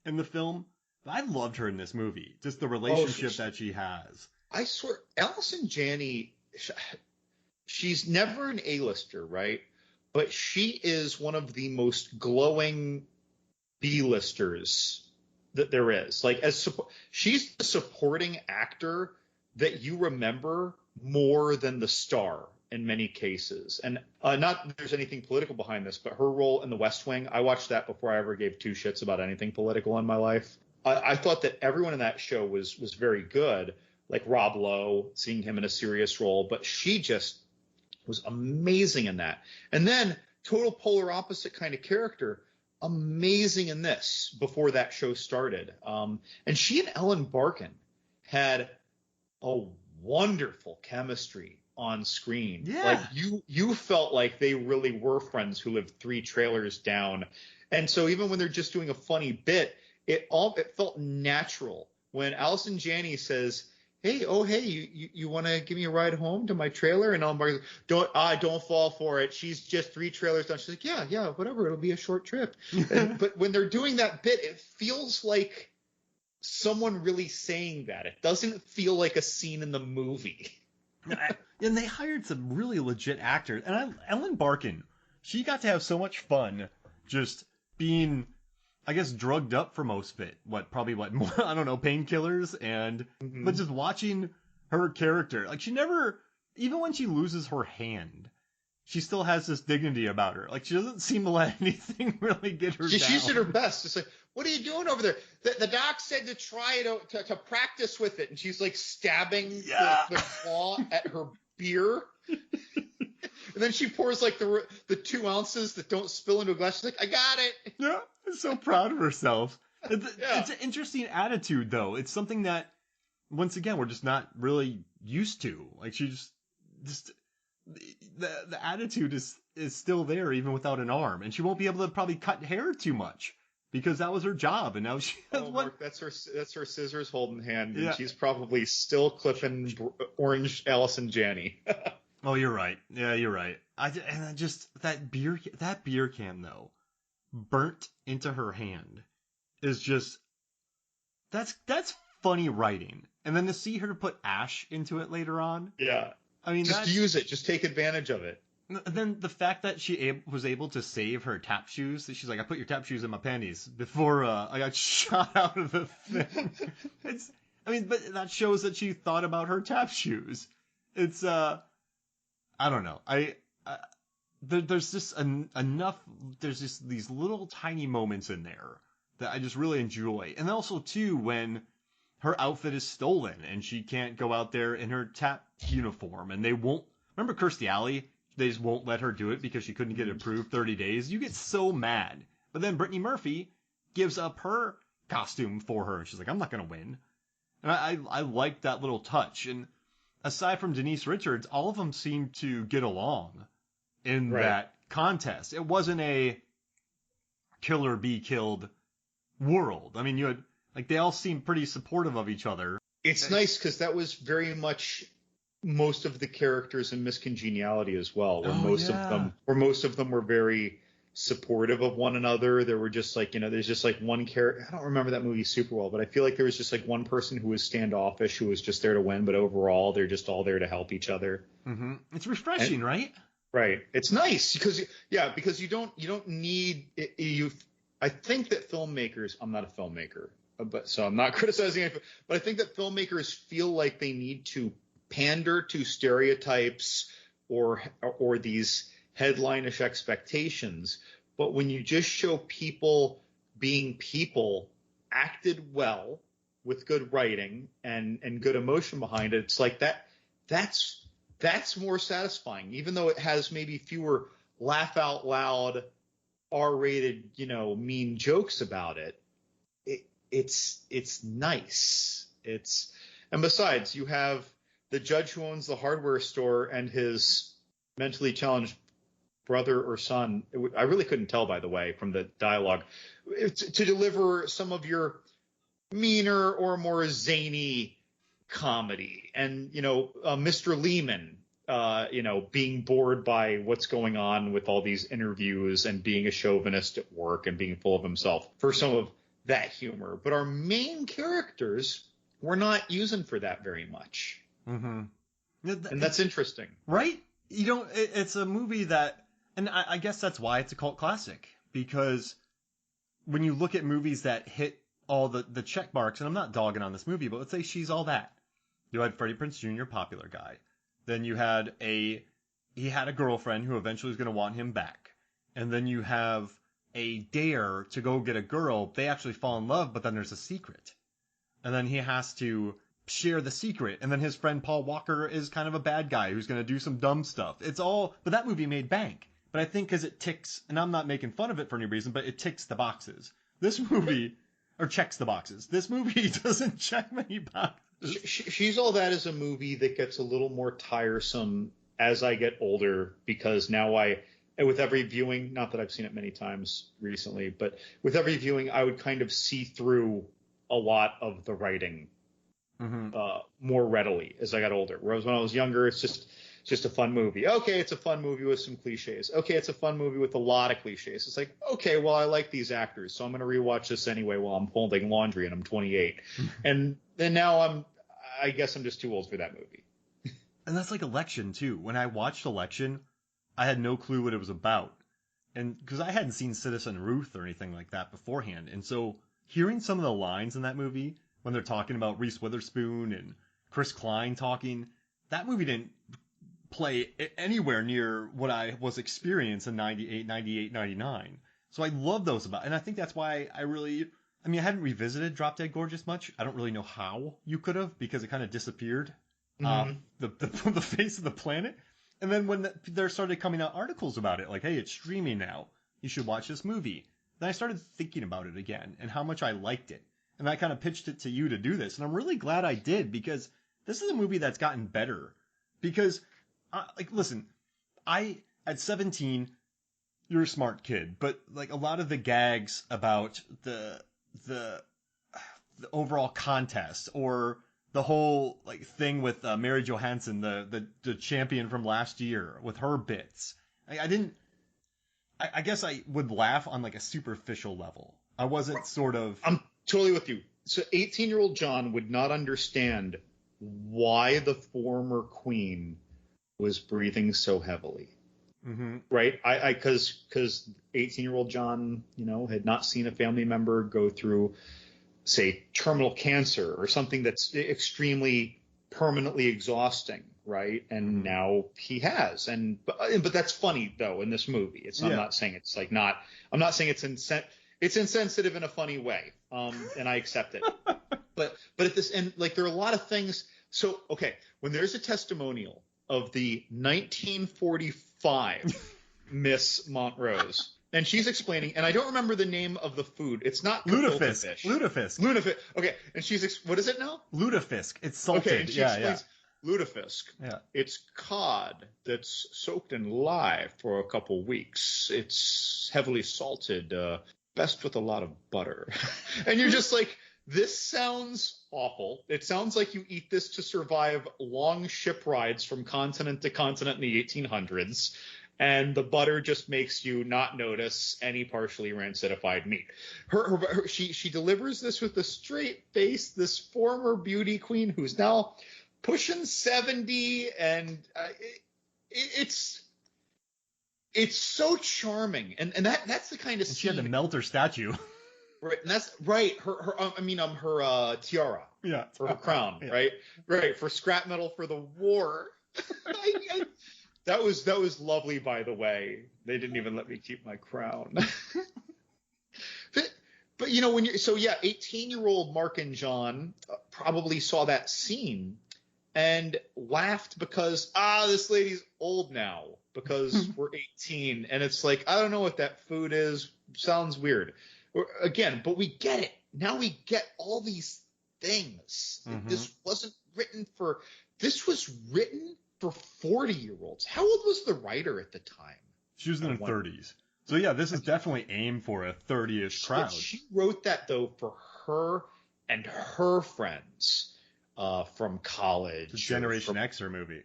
in the film. I loved her in this movie. Just the relationship that she has. I swear, Allison Janney, she's never an A-lister, right? But she is one of the most glowing B-listers that there is. Like, she's the supporting actor that you remember more than the star in many cases. And not that there's anything political behind this, but her role in The West Wing, I watched that before I ever gave two shits about anything political in my life. I thought that everyone in that show was very good, like Rob Lowe, seeing him in a serious role, but she just was amazing in that. And then total polar opposite kind of character, amazing in this before that show started. And she and Ellen Barkin had a wonderful chemistry on screen. Yeah. Like you felt like they really were friends who lived 3 trailers down. And so even when they're just doing a funny bit, it felt natural. When Allison Janney says, hey, you want to give me a ride home to my trailer? And Ellen Barkin's like, don't fall for it. She's just 3 trailers down. She's like, yeah, whatever. It'll be a short trip. But when they're doing that bit, it feels like someone really saying that. It doesn't feel like a scene in the movie. And they hired some really legit actors. And Ellen Barkin, she got to have so much fun just being, I guess, drugged up for most of it. Probably more, I don't know, painkillers. But just watching her character, like she never, even when she loses her hand, she still has this dignity about her. Like she doesn't seem to let anything really get her down. She's at her best. It's like, what are you doing over there? The doc said to try to practice with it. And she's like stabbing the claw at her beer. And then she pours like the 2 ounces that don't spill into a glass. She's like, I got it. Yeah, so proud of herself. It's an interesting attitude, though. It's something that, once again, we're just not really used to. Like she just the attitude is still there even without an arm, and she won't be able to probably cut hair too much because that was her job, and now she has Mark, that's her scissors holding hand, and she's probably still clipping orange Allison Janney. Oh, you're right. Yeah, you're right. That beer can though, burnt into her hand, is just that's funny writing. And then to see her put ash into it later on. Yeah. I mean, just use it. Just take advantage of it. And then the fact that she was able to save her tap shoes. She's like, I put your tap shoes in my panties before I got shot out of the thing. But that shows that she thought about her tap shoes. It's I don't know. there's just enough. There's just these little tiny moments in there that I just really enjoy, and also too when her outfit is stolen and she can't go out there in her tap uniform, and they won't. Remember Kirstie Alley? They just won't let her do it because she couldn't get it approved 30 days. You get so mad. But then Brittany Murphy gives up her costume for her. She's like, I'm not going to win. And I like that little touch. And aside from Denise Richards, all of them seem to get along in that contest. It wasn't a kill or be killed world. I mean, you had, like, they all seemed pretty supportive of each other. It's nice because that was very much most of the characters in Miss Congeniality as well, where most of them were very supportive of one another. There were just like, there's just like one character. I don't remember that movie super well, but I feel like there was just like one person who was standoffish, who was just there to win, but overall they're just all there to help each other. Mm-hmm. It's refreshing, right? Right. It's nice because you don't need it, I think that filmmakers. I'm not a filmmaker, so I'm not criticizing it, but I think that filmmakers feel like they need to pander to stereotypes or these headline-ish expectations. But when you just show people being people acted well with good writing and good emotion behind it, it's like that's more satisfying, even though it has maybe fewer laugh out loud R-rated, mean jokes about it. It's nice. And besides, you have the judge who owns the hardware store and his mentally challenged brother or son. I really couldn't tell, by the way, from the dialogue, to deliver some of your meaner or more zany comedy. And, Mr. Lehman, being bored by what's going on with all these interviews and being a chauvinist at work and being full of himself, for some of that humor. But our main characters we're not using for that very much. Mm-hmm. And that's interesting. Right? It's a movie that, and I guess that's why it's a cult classic, because when you look at movies that hit all the check marks, and I'm not dogging on this movie, but let's say She's All That. You had Freddie Prinze Jr., popular guy. Then you had he had a girlfriend who eventually was going to want him back. And then you have a dare to go get a girl. They actually fall in love, but then there's a secret. And then he has to share the secret. And then his friend Paul Walker is kind of a bad guy who's going to do some dumb stuff. But that movie made bank. But I think because it ticks, and I'm not making fun of it for any reason, but it ticks the boxes. This movie, or checks the boxes. This movie doesn't check many boxes. She's All That is a movie that gets a little more tiresome as I get older, because now with every viewing, not that I've seen it many times recently, but with every viewing, I would kind of see through a lot of the writing more readily as I got older. Whereas when I was younger, it's just a fun movie. Okay, it's a fun movie with some cliches. Okay, it's a fun movie with a lot of cliches. It's like, okay, well, I like these actors, so I'm going to rewatch this anyway while I'm folding laundry and I'm 28. And then now I guess I'm just too old for that movie. And that's like Election, too. When I watched Election, I had no clue what it was about. And because I hadn't seen Citizen Ruth or anything like that beforehand. And so hearing some of the lines in that movie when they're talking about Reese Witherspoon and Chris Klein talking, that movie didn't play anywhere near what I was experiencing in 98, 98, 99. So I love those about, and I think that's why I hadn't revisited Drop Dead Gorgeous much. I don't really know how you could have, because it kind of disappeared from the face of the planet. And then when there started coming out articles about it, like, hey, it's streaming now, you should watch this movie. Then I started thinking about it again and how much I liked it. And I kind of pitched it to you to do this. And I'm really glad I did, because this is a movie that's gotten better. Because, listen, at 17, you're a smart kid, but like a lot of the gags about the overall contest, or the whole like thing with Mary Johansson, the champion from last year, with her bits, I guess I would laugh on like a superficial level. I wasn't I'm totally with you. So 18-year-old John would not understand why the former queen was breathing so heavily. Mm-hmm. Right? Because 18-year-old John, had not seen a family member go through, say, terminal cancer or something that's extremely permanently exhausting, right? And now he has. But that's funny though in this movie. I'm not saying it's like not. I'm not saying it's insensitive in a funny way. And I accept it. But at this end, like there are a lot of things. So okay, when there's a testimonial of the 1945 Miss Montrose. And she's explaining, and I don't remember the name of the food. It's not lutefisk. Fish. Lutefisk. Okay, and what is it now? Lutefisk. It's salted. Okay, and she explains lutefisk. Yeah. It's cod that's soaked in lye for a couple weeks. It's heavily salted, best with a lot of butter. And you're just like, this sounds awful. It sounds like you eat this to survive long ship rides from continent to continent in the 1800s. And the butter just makes you not notice any partially rancidified meat. She delivers this with a straight face. This former beauty queen who's now pushing 70, and it's so charming. And that's the kind of scene. She had to melt her statue. Right, and that's right. Her tiara. Yeah. For her crown. Yeah. Right. For scrap metal for the war. That was lovely, by the way. They didn't even let me keep my crown. but you know, 18-year-old Mark and John probably saw that scene and laughed because this lady's old now because we're 18, and it's like, I don't know what that food is. Sounds weird. Again, but we get it. Now we get all these things. This wasn't written for. This was written for 40-year-olds. How old was the writer at the time? She was in her 30s. So yeah, this is definitely aimed for a 30-ish crowd. She wrote that though for her and her friends from college. The Generation Xer movie.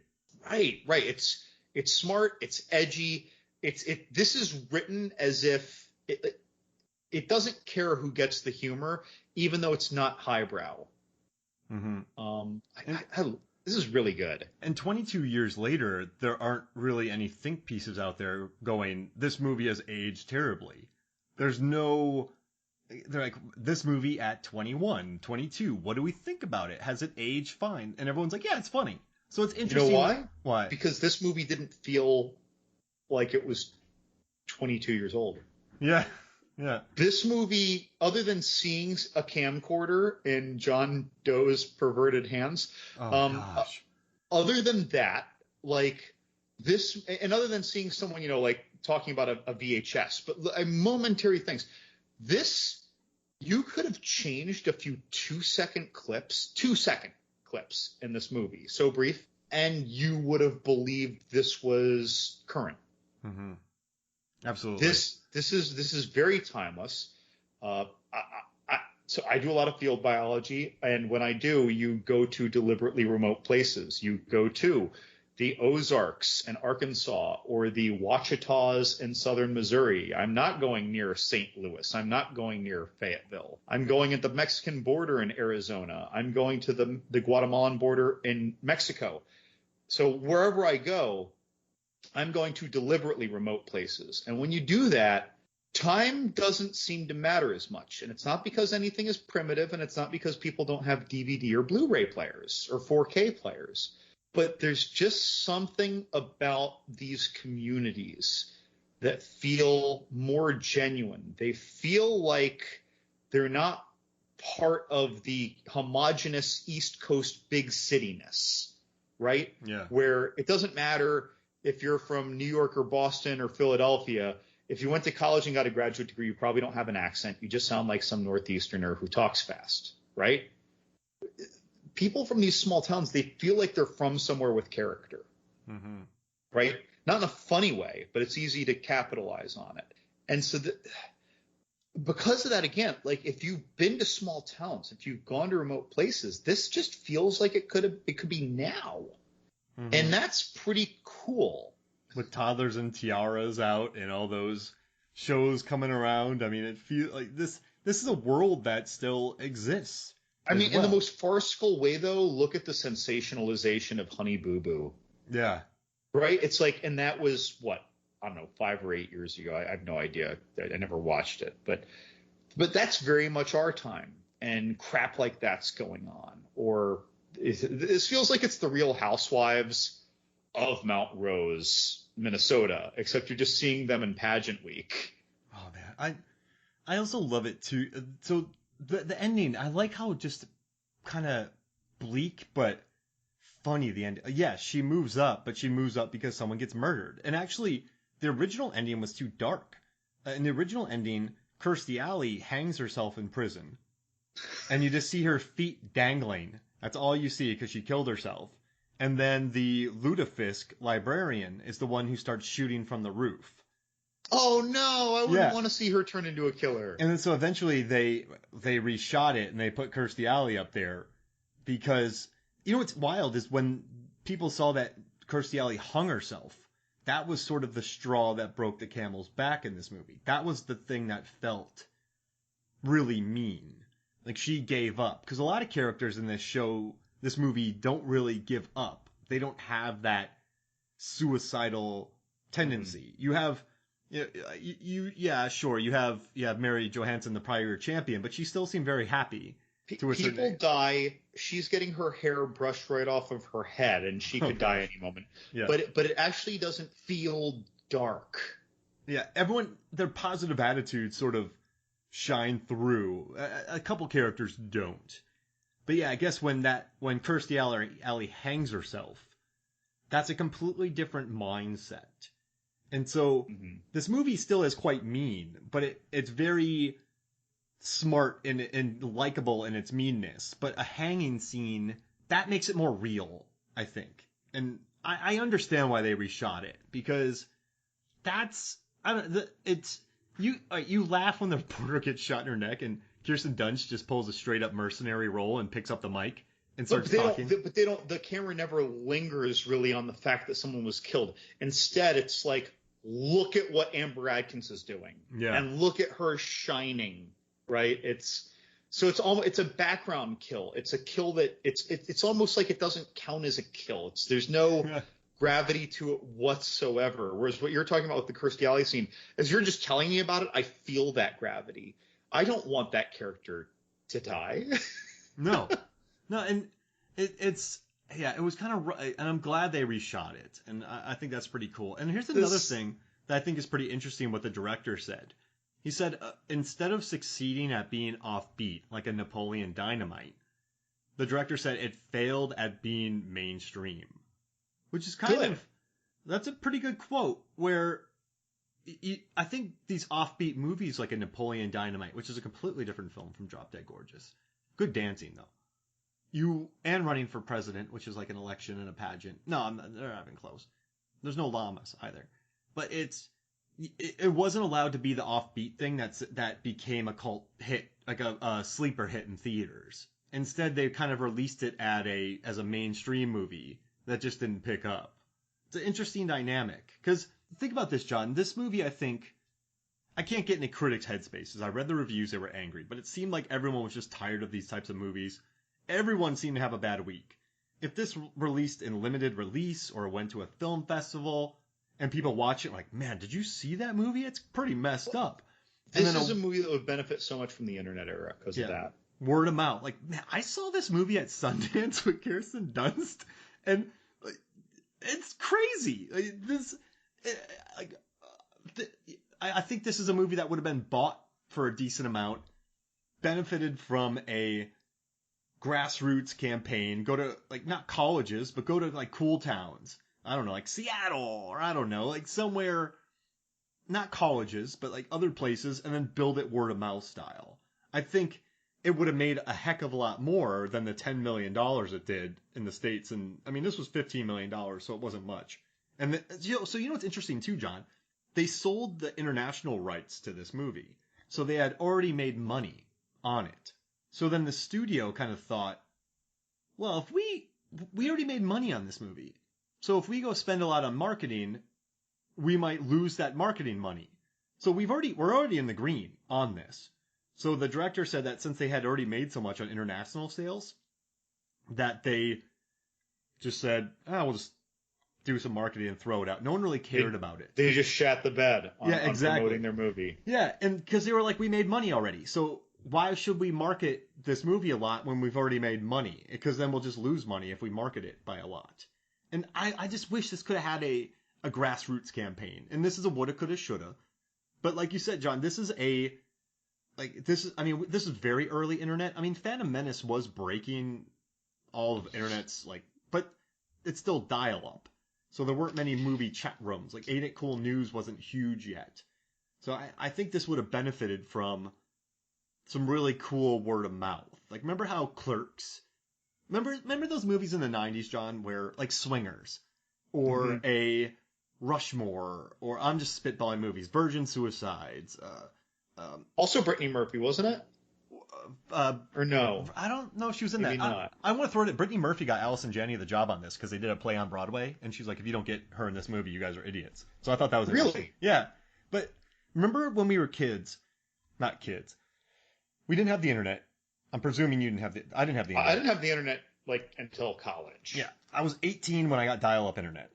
Right. It's smart. It's edgy. This is written as if it doesn't care who gets the humor, even though it's not highbrow. This is really good. And 22 years later, there aren't really any think pieces out there going, this movie has aged terribly. They're like, this movie at 21, 22, what do we think about it? Has it aged fine? And everyone's like, yeah, it's funny. So it's interesting. You know why? Why? Because this movie didn't feel like it was 22 years old. Yeah. Yeah. This movie, other than seeing a camcorder in John Doe's perverted hands, other than that, like this, and other than seeing someone, like talking about a VHS, but momentary things, this, you could have changed a few 2-second clips in this movie, so brief, and you would have believed this was current. Absolutely. This is very timeless. So I do a lot of field biology, and when I do, you go to deliberately remote places. You go to the Ozarks in Arkansas or the Ouachitas in southern Missouri. I'm not going near St. Louis. I'm not going near Fayetteville. I'm going at the Mexican border in Arizona. I'm going to the Guatemalan border in Mexico. So wherever I go, I'm going to deliberately remote places. And when you do that, time doesn't seem to matter as much. And it's not because anything is primitive, and it's not because people don't have DVD or Blu-ray players or 4K players. But there's just something about these communities that feel more genuine. They feel like they're not part of the homogenous East Coast big cityness, right? Yeah. Where it doesn't matter if you're from New York or Boston or Philadelphia. If you went to college and got a graduate degree, you probably don't have an accent. You just sound like some Northeasterner who talks fast, right? People from these small towns, they feel like they're from somewhere with character, right? Not in a funny way, but it's easy to capitalize on it. And so because of that, again, like if you've been to small towns, if you've gone to remote places, this just feels like it could be now. And that's pretty cool. With toddlers and tiaras out and all those shows coming around. I mean, it feels like this is a world that still exists. I mean, in the most farcical way, though, look at the sensationalization of Honey Boo Boo. Yeah. Right? It's like, and that was, what, I don't know, 5 or 8 years ago. I have no idea. I never watched it. But that's very much our time. And crap like that's going on. Or this feels like it's the Real Housewives of Mount Rose, Minnesota, except you're just seeing them in pageant week. Oh man, I also love it too. So the ending, I like how just kind of bleak but funny the end. Yeah, she moves up, but she moves up because someone gets murdered. And actually, the original ending was too dark. In the original ending, Kirstie Alley hangs herself in prison, and you just see her feet dangling. That's all you see because she killed herself. And then the lutefisk librarian is the one who starts shooting from the roof. Oh no, I wouldn't want to see her turn into a killer. And then so eventually they reshot it and they put Kirstie Alley up there because, you know what's wild is when people saw that Kirstie Alley hung herself, that was sort of the straw that broke the camel's back in this movie. That was the thing that felt really mean. Like she gave up. Because a lot of characters in this movie don't really give up. They don't have that suicidal tendency. You have, yeah, sure, you have Mary Johansson, the prior champion, but she still seemed very happy. People die. She's getting her hair brushed right off of her head, and she could die any moment. Yeah. But it actually doesn't feel dark. Yeah, everyone, their positive attitudes sort of shine through. A couple characters don't. But yeah, I guess when Kirstie Alley hangs herself, that's a completely different mindset. And so this movie still is quite mean, but it's very smart and likable in its meanness. But a hanging scene, that makes it more real, I think. And I understand why they reshot it, because that's, you laugh when the reporter gets shot in her neck and Kirsten Dunst just pulls a straight up mercenary role and picks up the mic and starts talking. But the camera never lingers really on the fact that someone was killed. Instead, it's like, look at what Amber Adkins is doing. Yeah. And look at her shining, right? It's a background kill. It's a kill that it's almost like it doesn't count as a kill. There's no gravity to it whatsoever. Whereas what you're talking about with the Kirstie Alley scene, as you're just telling me about it, I feel that gravity. I don't want that character to die. No, and it was kind of, and I'm glad they reshot it, and I think that's pretty cool. And here's another thing that I think is pretty interesting. What the director said, he said instead of succeeding at being offbeat like a Napoleon Dynamite, the director said it failed at being mainstream, which is that's a pretty good quote. Where I think these offbeat movies like a Napoleon Dynamite, which is a completely different film from Drop Dead Gorgeous, good dancing though. And Running for President, which is like an election and a pageant. No, they're not even close. There's no llamas either. But it wasn't allowed to be the offbeat thing that became a cult hit, like a sleeper hit in theaters. Instead, they kind of released it as a mainstream movie that just didn't pick up. It's an interesting dynamic. Because think about this, John. This movie, I think, I can't get into critics' headspaces. I read the reviews, they were angry. But it seemed like everyone was just tired of these types of movies. Everyone seemed to have a bad week. If this released in limited release or went to a film festival and people watch it like, man, did you see that movie? It's pretty messed up. This is a movie that would benefit so much from the internet era because of that. Word of mouth. Like, man, I saw this movie at Sundance with Kirsten Dunst, and it's crazy. I think this is a movie that would have been bought for a decent amount, benefited from a grassroots campaign, go to, like, not colleges, but go to, like, cool towns. I don't know, like Seattle, or I don't know, like somewhere, not colleges, but like other places, and then build it word of mouth style. I think it would have made a heck of a lot more than the $10 million it did in the States. And I mean, this was $15 million, so it wasn't much. And so you know what's interesting too, John? They sold the international rights to this movie. So they had already made money on it. So then the studio kind of thought, well, if we already made money on this movie. So if we go spend a lot on marketing, we might lose that marketing money. So we're already in the green on this. So the director said that since they had already made so much on international sales, that they just said, we'll just do some marketing and throw it out. No one really cared about it. They just shat the bed on promoting their movie. Yeah, and because they were like, we made money already. So why should we market this movie a lot when we've already made money? Because then we'll just lose money if we market it by a lot. And I just wish this could have had a grassroots campaign. And this is a woulda, coulda, shoulda. But like you said, John, this is this is very early internet. I mean, Phantom Menace was breaking all of internet's but it's still dial-up. So there weren't many movie chat rooms. Like Ain't It Cool News wasn't huge yet. So I think this would have benefited from some really cool word of mouth. Like, remember how Clerks? Remember those movies in the 90s, John, where, like, Swingers, or a Rushmore, or I'm just spitballing movies, Virgin Suicides. Also Brittany Murphy, wasn't it? Or no? I don't know if she was in Maybe that. Not. I want to throw it. Brittany Murphy got Allison Janney the job on this because they did a play on Broadway, and she's like, if you don't get her in this movie, you guys are idiots. So I thought that was really, yeah. But remember when we were kids? Not kids. We didn't have the internet. I'm presuming you didn't have the. I didn't have the internet. I didn't have the internet until college. Yeah, I was 18 when I got dial-up internet.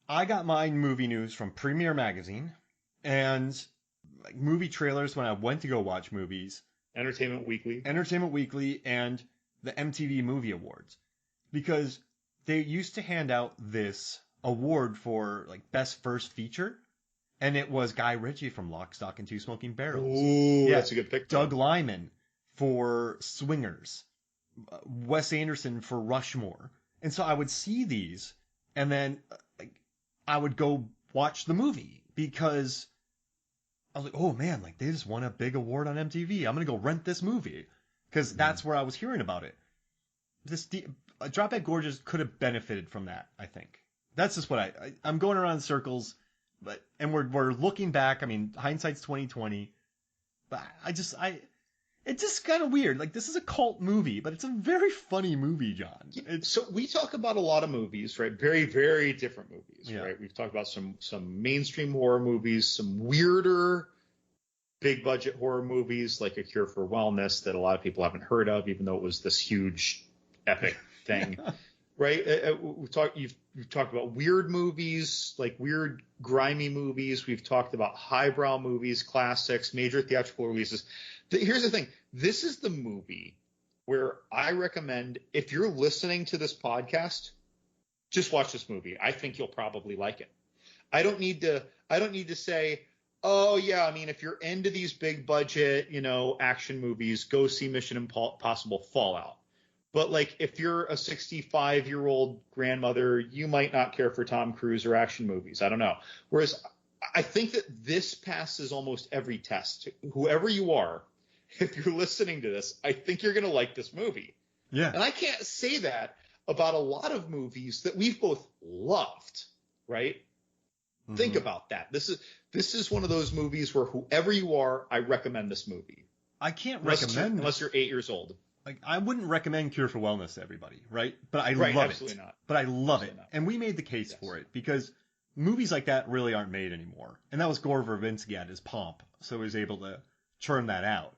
I got my movie news from Premiere Magazine and movie trailers when I went to go watch movies. Entertainment Weekly, and the MTV Movie Awards, because they used to hand out this award for best first feature, and it was Guy Ritchie from Lock, Stock, and Two Smoking Barrels. Ooh, yeah, that's a good pick. Doug Liman for Swingers, Wes Anderson for Rushmore, and so I would see these, and then I would go watch the movie because I was like, oh man, they just won a big award on MTV. I'm gonna go rent this movie because that's where I was hearing about it. Drop Dead Gorgeous could have benefited from that. I think that's just what I'm going around in circles, and we're looking back. I mean, hindsight's 2020, but it's just kind of weird. This is a cult movie, but it's a very funny movie, John. So we talk about a lot of movies, right? Very, very different movies, right? We've talked about some mainstream horror movies, some weirder, big budget horror movies like A Cure for Wellness that a lot of people haven't heard of, even though it was this huge, epic thing, right? You've talked about weird movies, weird, grimy movies. We've talked about highbrow movies, classics, major theatrical releases. Here's the thing. This is the movie where I recommend, if you're listening to this podcast, just watch this movie. I think you'll probably like it. I don't need to say, oh yeah, I mean, if you're into these big budget, action movies, go see Mission Impossible Fallout. But if you're a 65-year-old grandmother, you might not care for Tom Cruise or action movies. I don't know. Whereas I think that this passes almost every test. Whoever you are, if you're listening to this, I think you're going to like this movie. Yeah. And I can't say that about a lot of movies that we've both loved, right? Mm-hmm. Think about that. This is one of those movies where whoever you are, I recommend this movie. I can't recommend unless you're 8 years old. I wouldn't recommend Cure for Wellness to everybody, right? But I love absolutely it. Not. But I love absolutely it. Not. And we made the case for it because movies like that really aren't made anymore. And that was Gore Verbinski at his pomp, so he was able to churn that out.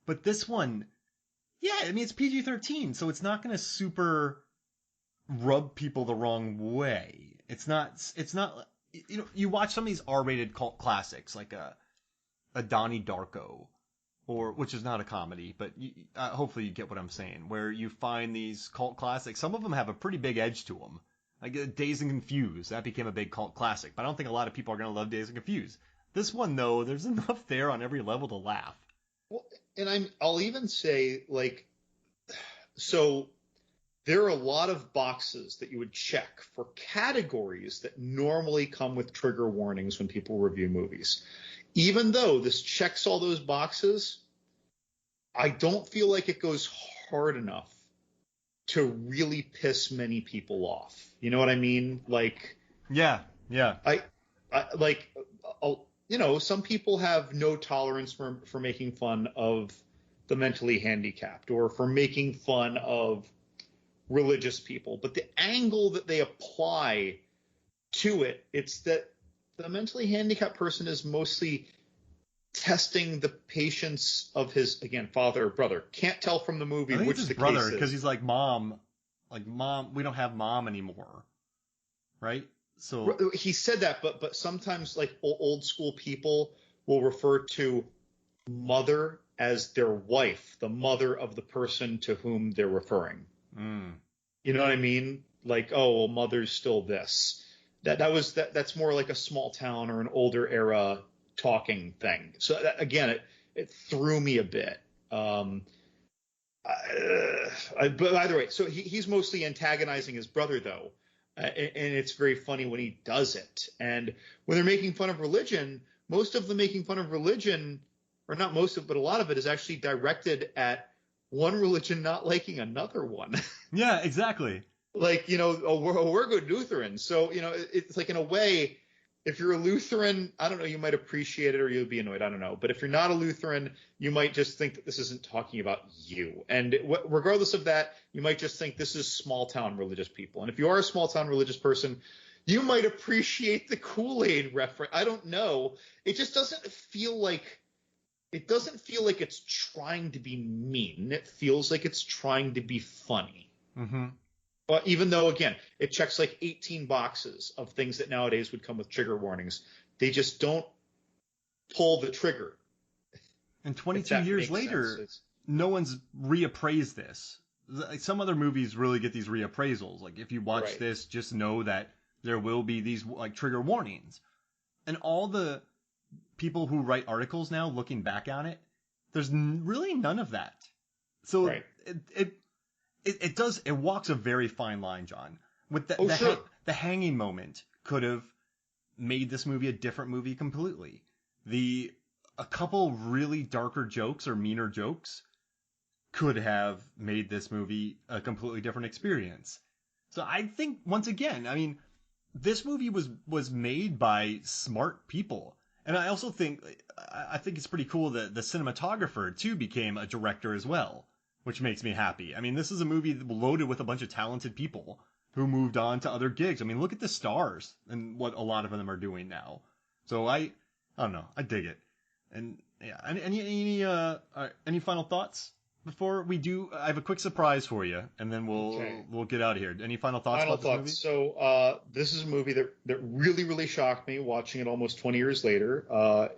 But this one, yeah, I mean, it's PG-13, so it's not going to super rub people the wrong way. It's not, you watch some of these R-rated cult classics, like a Donnie Darko, which is not a comedy, but hopefully you get what I'm saying, where you find these cult classics. Some of them have a pretty big edge to them. Like Dazed and Confused, that became a big cult classic, but I don't think a lot of people are going to love Dazed and Confused. This one, though, there's enough there on every level to laugh. Well, and I'll even say, so there are a lot of boxes that you would check for categories that normally come with trigger warnings when people review movies. Even though this checks all those boxes, I don't feel like it goes hard enough to really piss many people off. You know what I mean? Yeah. Some people have no tolerance for making fun of the mentally handicapped or for making fun of religious people. But the angle that they apply to it, it's that the mentally handicapped person is mostly testing the patience of his, again, father or brother. Can't tell from the movie which it's the his brother, case is. Because he's like, mom, we don't have mom anymore, right? So he said that, but sometimes old school people will refer to mother as their wife, the mother of the person to whom they're referring. Mm. You know what I mean? Like, oh, well, mother's still this. That's more like a small town or an older era talking thing. So again, it threw me a bit. But either way, so he's mostly antagonizing his brother, though, and it's very funny when he does it. And when they're making fun of religion, most of the making fun of religion, or not most of, but a lot of it is actually directed at one religion not liking another one. Yeah, exactly. Like, we're good Lutherans. So, it's like, in a way, if you're a Lutheran, I don't know, you might appreciate it or you'll be annoyed. I don't know. But if you're not a Lutheran, you might just think that this isn't talking about you. And regardless of that, you might just think this is small town religious people. And if you are a small town religious person, you might appreciate the Kool-Aid reference. I don't know. It just doesn't feel like it's trying to be mean. It feels like it's trying to be funny. Mm-hmm. But even though, again, it checks like 18 boxes of things that nowadays would come with trigger warnings, they just don't pull the trigger. And 22 years later, no one's reappraised this. Like, some other movies really get these reappraisals. Like, if you watch this, just know that there will be these like trigger warnings. And all the people who write articles now, looking back on it, there's really none of that. So it walks a very fine line, John. With the hanging moment could have made this movie a different movie completely. A couple really darker jokes or meaner jokes could have made this movie a completely different experience. So I think, once again, I mean, this movie was made by smart people. And I also think it's pretty cool that the cinematographer too became a director as well, which makes me happy. I mean, this is a movie loaded with a bunch of talented people who moved on to other gigs. I mean, look at the stars and what a lot of them are doing now. So I don't know, I dig it. And yeah, any final thoughts before we do? I have a quick surprise for you, and then we'll get out of here. Any final thoughts about this movie? So this is a movie that really, really shocked me watching it almost 20 years later.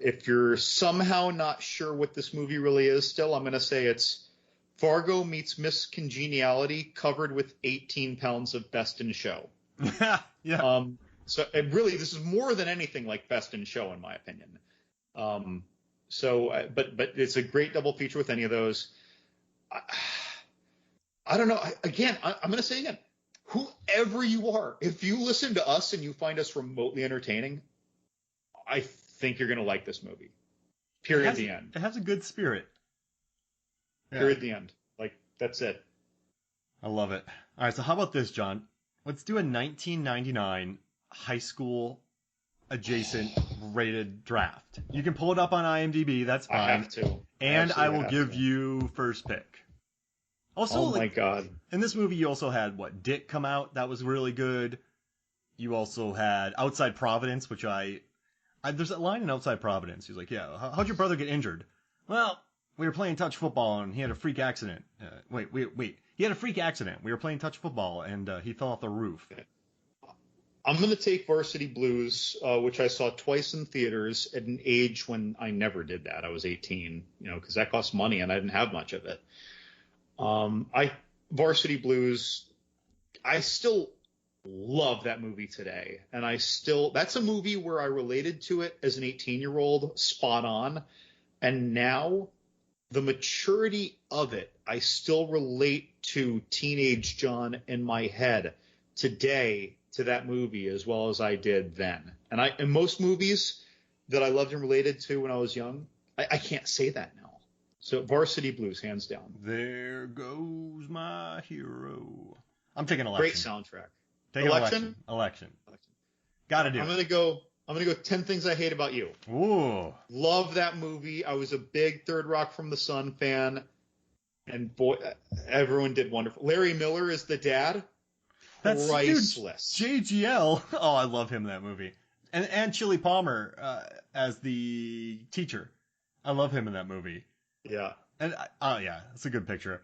If you're somehow not sure what this movie really is still, I'm going to say it's Fargo meets Miss Congeniality covered with 18 pounds of Best in Show. Yeah. So really, this is more than anything like Best in Show, in my opinion. But it's a great double feature with any of those. I don't know. I'm going to say again, whoever you are, if you listen to us and you find us remotely entertaining, I think you're going to like this movie. Period. The end. It has a good spirit. Period. The end. Like, that's it. I love it. All right. So how about this, John? Let's do a 1999 high school adjacent rated draft. You can pull it up on IMDb. That's fine. I have to. And I will give you first pick. Also, oh my God. In this movie, you also had Dick come out. That was really good. You also had Outside Providence, which there's a line in Outside Providence. He's like, yeah, how'd your brother get injured? Well, we were playing touch football and he had a freak accident. Wait. He had a freak accident. We were playing touch football and he fell off the roof. I'm going to take Varsity Blues, which I saw twice in theaters at an age when I never did that. I was 18, because that cost money and I didn't have much of it. Varsity Blues, I still love that movie today. And that's a movie where I related to it as an 18-year-old spot on. And now the maturity of it, I still relate to teenage John in my head today to that movie as well as I did then. And in most movies that I loved and related to when I was young, I can't say that now. So Varsity Blues, hands down. There goes my hero. I'm taking Election. Great soundtrack. Taking Election. Gotta do. I'm gonna go 10 Things I Hate About You. Ooh. Love that movie. I was a big Third Rock from the Sun fan. And boy, everyone did wonderful. Larry Miller is the dad. That's priceless. JGL. Oh, I love him in that movie. And Chili Palmer as the teacher. I love him in that movie. Yeah. And yeah, it's a good picture.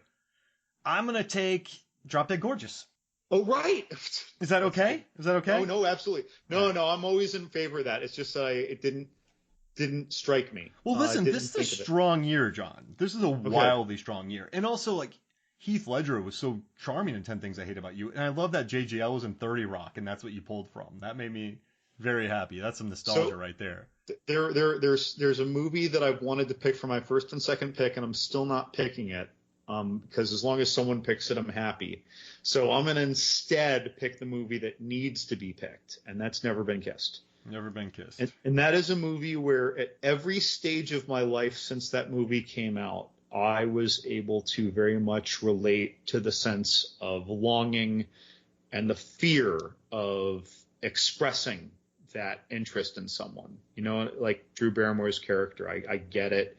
I'm gonna take Drop Dead Gorgeous. Oh, right. Is that okay? Oh, no, absolutely. No, I'm always in favor of that. It's just that it didn't. didn't strike me. Well, listen, Didn't this is a think of it. strong year, John. This is a Okay. wildly strong year. And also, like, Heath Ledger was so charming in 10 Things I Hate About You. And I love that JGL was in 30 Rock, and that's what you pulled from. That made me very happy. That's some nostalgia right there. There's a movie that I've wanted to pick for my first and second pick, and I'm still not picking it. Because as long as someone picks it, I'm happy. So I'm going to instead pick the movie that needs to be picked, and that's Never Been Kissed. Never Been Kissed. And that is a movie where at every stage of my life since that movie came out, I was able to very much relate to the sense of longing and the fear of expressing that interest in someone. You know, like Drew Barrymore's character. I get it.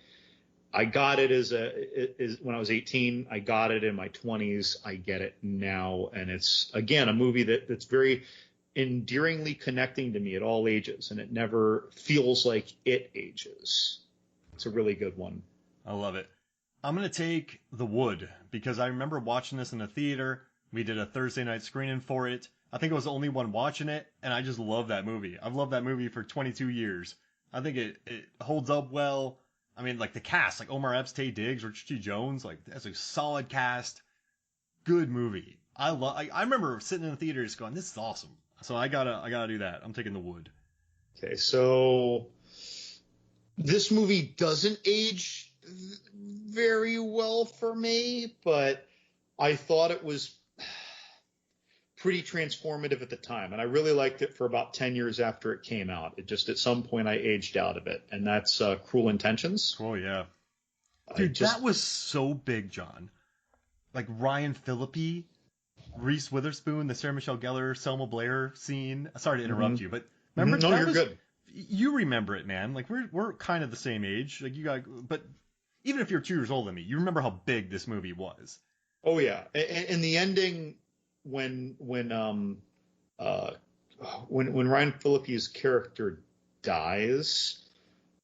I got it when I was 18. I got it in my 20s. I get it now. And it's, again, a movie that's very endearingly connecting to me at all ages. And it never feels like it ages. It's a really good one. I love it. I'm going to take The Wood because I remember watching this in the theater. We did a Thursday night screening for it. I think I was the only one watching it, and I just love that movie. I've loved that movie for 22 years. I think it holds up well. I mean, like the cast, like Omar Epps, Taye Diggs, Richard T. Jones, like that's a solid cast. Good movie. I remember sitting in the theater just going, "This is awesome." So I gotta do that. I'm taking The Wood. Okay, so this movie doesn't age very well for me, but I thought it was pretty transformative at the time, and I really liked it for about 10 years after it came out. It just, at some point, I aged out of it, and that's Cruel Intentions. Oh, yeah. Dude, that was so big, John. Like Ryan Phillippe, Reese Witherspoon, the Sarah Michelle Gellar, Selma Blair scene. Sorry to interrupt you, but remember? No, you're good. You remember it, man. Like we're kind of the same age. Like you got, but even if you're 2 years older than me, you remember how big this movie was. Oh yeah, and the ending when Ryan Phillippe's character dies,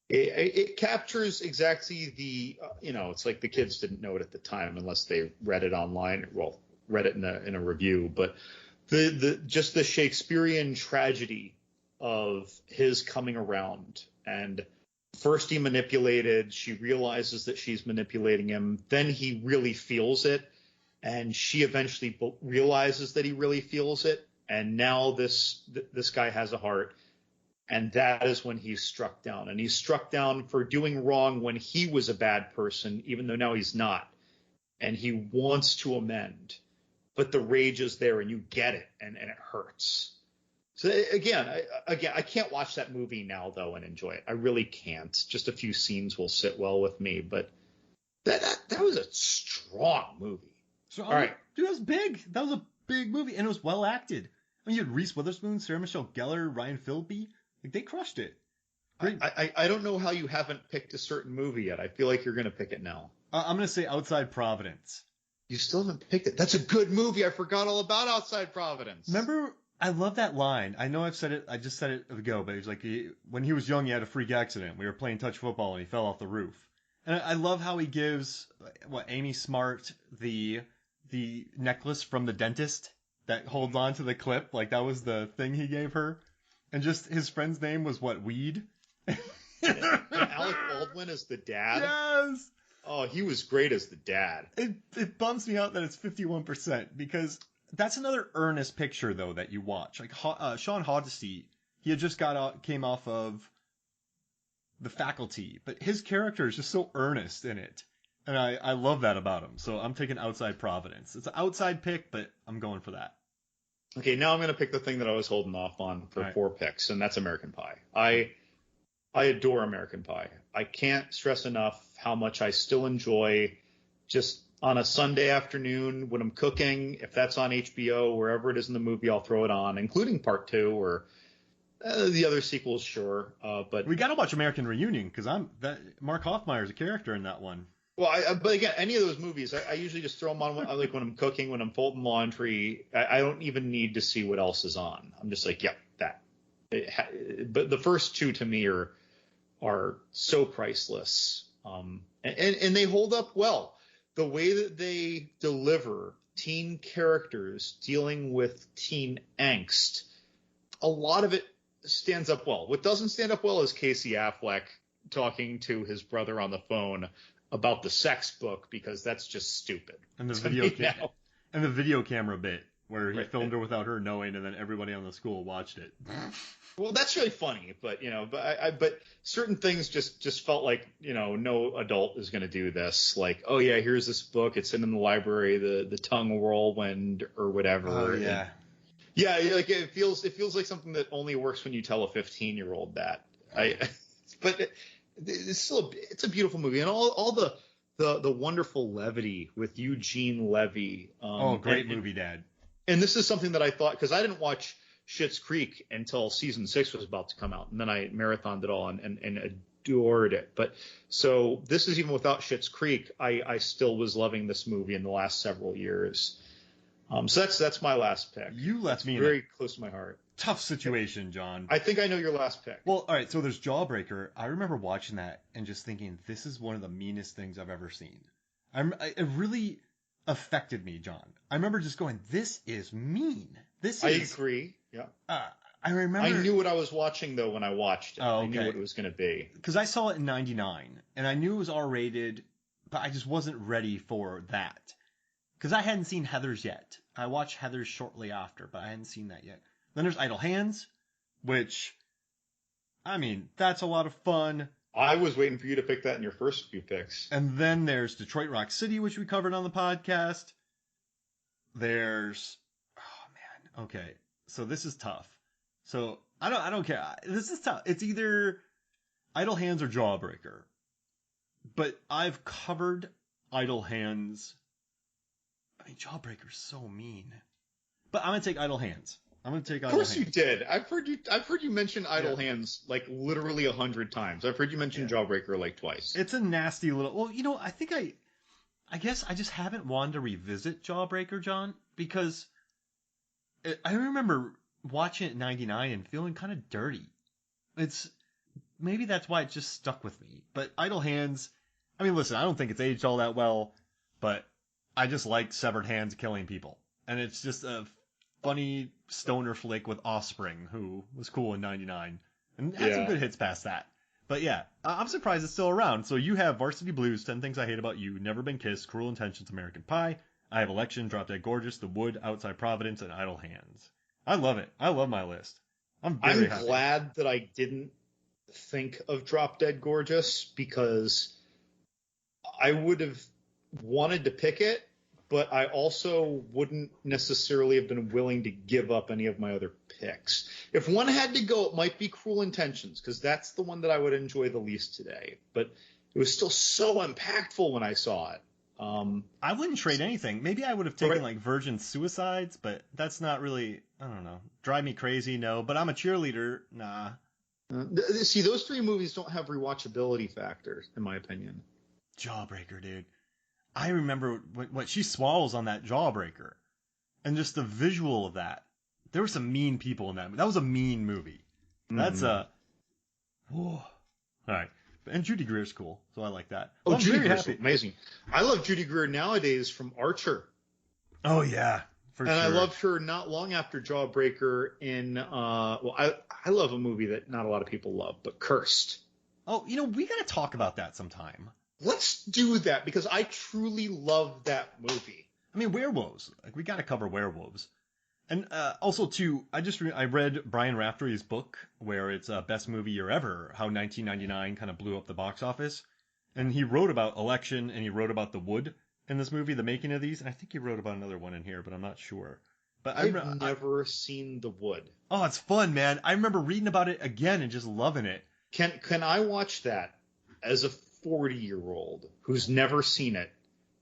it captures exactly the it's like the kids didn't know it at the time unless they read it online. Well, read it in a review, but the just the Shakespearean tragedy of his coming around, and first he manipulated, she realizes that she's manipulating him, then he really feels it, and she eventually realizes that he really feels it, and now this guy has a heart, and that is when he's struck down. And he's struck down for doing wrong when he was a bad person, even though now he's not, and he wants to amend, but the rage is there, and you get it, and it hurts. So again, I can't watch that movie now though and enjoy it. I really can't. Just a few scenes will sit well with me, but that was a strong movie. So, all right, dude, that was big. That was a big movie, and it was well acted. I mean, you had Reese Witherspoon, Sarah Michelle Gellar, Ryan Phillippe. Like they crushed it. I don't know how you haven't picked a certain movie yet. I feel like you're going to pick it now. I'm going to say Outside Providence. You still haven't picked it. That's a good movie. I forgot all about Outside Providence. Remember? I love that line. I know I've said it. I just said it ago, but it was like when he was young, he had a freak accident. We were playing touch football, and he fell off the roof. And I love how he gives Amy Smart the necklace from the dentist that holds on to the clip. Like that was the thing he gave her. And just his friend's name was Weed. And Alec Baldwin is the dad. Yes. Oh, he was great as the dad. It bums me out that it's 51% because that's another earnest picture though that you watch. Like Sean Hardesty, he had just came off of The Faculty, but his character is just so earnest in it, and I love that about him. So I'm taking Outside Providence. It's an outside pick, but I'm going for that. Okay, now I'm going to pick the thing that I was holding off on for 4 picks, and that's American Pie. I adore American Pie. I can't stress enough how much I still enjoy just on a Sunday afternoon when I'm cooking. If that's on HBO, wherever it is in the movie, I'll throw it on, including part 2 or the other sequels, sure. But we got to watch American Reunion because Mark Hoffmeyer's a character in that one. Well, but again, any of those movies, I usually just throw them on like when I'm cooking, when I'm folding laundry. I don't even need to see what else is on. I'm just like, yep, that. But the first 2 to me are so priceless, and they hold up well. The way that they deliver teen characters dealing with teen angst, a lot of it stands up well. What doesn't stand up well is Casey Affleck talking to his brother on the phone about the sex book, because that's just stupid. And the video camera bit where he filmed her without her knowing, and then everybody on the school watched it. Well, that's really funny, but but certain things just felt like, no adult is going to do this. Like, oh yeah, here's this book, it's in the library, the tongue whirlwind or whatever. Oh yeah. Yeah, like it feels like something that only works when you tell a 15-year-old that. But it's still it's a beautiful movie, and all the wonderful levity with Eugene Levy. Great movie, Dad. And this is something that I thought, because I didn't watch Schitt's Creek until season 6 was about to come out, and then I marathoned it all and adored it. But so this is even without Schitt's Creek, I still was loving this movie in the last several years. So that's my last pick. You left me very close to my heart. Tough situation, John. I think I know your last pick. Well, all right. So there's Jawbreaker. I remember watching that and just thinking, this is one of the meanest things I've ever seen. It really affected me, John. I remember just going, this is mean. I agree. Yeah. I remember. I knew what I was watching though when I watched it. Oh, okay. I knew what it was going to be. Because I saw it in '99, and I knew it was R-rated, but I just wasn't ready for that. Because I hadn't seen Heathers yet. I watched Heathers shortly after, but I hadn't seen that yet. Then there's Idle Hands, which, I mean, that's a lot of fun. I was waiting for you to pick that in your first few picks. And then there's Detroit Rock City, which we covered on the podcast. There's, oh man, okay. So this is tough. So I don't care. This is tough. It's either Idle Hands or Jawbreaker. But I've covered Idle Hands. I mean, Jawbreaker's so mean. But I'm gonna take Idle Hands. Of course you did. I've heard you mention Idle Hands like literally 100 times. I've heard you mention Jawbreaker like twice. It's a nasty little. Well, I think I guess I just haven't wanted to revisit Jawbreaker, John, because I remember watching it in '99 and feeling kind of dirty. Maybe that's why it just stuck with me. But Idle Hands, I mean, listen, I don't think it's aged all that well, but I just like severed hands killing people, and it's just a funny stoner flick with Offspring, who was cool in '99 and had some good hits past that. But yeah, I'm surprised it's still around. So you have Varsity Blues, 10 Things I Hate About You, Never Been Kissed, Cruel Intentions, American Pie. I have Election, Drop Dead Gorgeous, The Wood, Outside Providence, and Idle Hands. I love it. I love my list. I'm happy. Glad that I didn't think of Drop Dead Gorgeous, because I would have wanted to pick it, but I also wouldn't necessarily have been willing to give up any of my other picks. If one had to go, it might be Cruel Intentions, because that's the one that I would enjoy the least today. But it was still so impactful when I saw it. I wouldn't trade anything. Maybe I would have taken like Virgin Suicides, but that's not really, I don't know. Drive Me Crazy, no. But I'm a Cheerleader, nah. See, those three movies don't have rewatchability factors, in my opinion. Jawbreaker, dude. I remember what she swallows on that Jawbreaker, and just the visual of that. There were some mean people in that. That was a mean movie. That's whoa. All right. And Judy Greer's cool, so I like that. Oh, Judy Greer's amazing. I love Judy Greer nowadays from Archer. Oh yeah, for sure. And I loved her not long after Jawbreaker in I love a movie that not a lot of people love, but Cursed. Oh, we got to talk about that sometime. Let's do that, because I truly love that movie. I mean, werewolves. Like, we got to cover werewolves. And also, too, I read Brian Raftery's book, where it's Best Movie Year Ever, how 1999 kind of blew up the box office. And he wrote about Election, and he wrote about The Wood in this movie, the making of these. And I think he wrote about another one in here, but I'm not sure. But I've never seen The Wood. Oh, it's fun, man. I remember reading about it again and just loving it. Can I watch that as a 40-year-old who's never seen it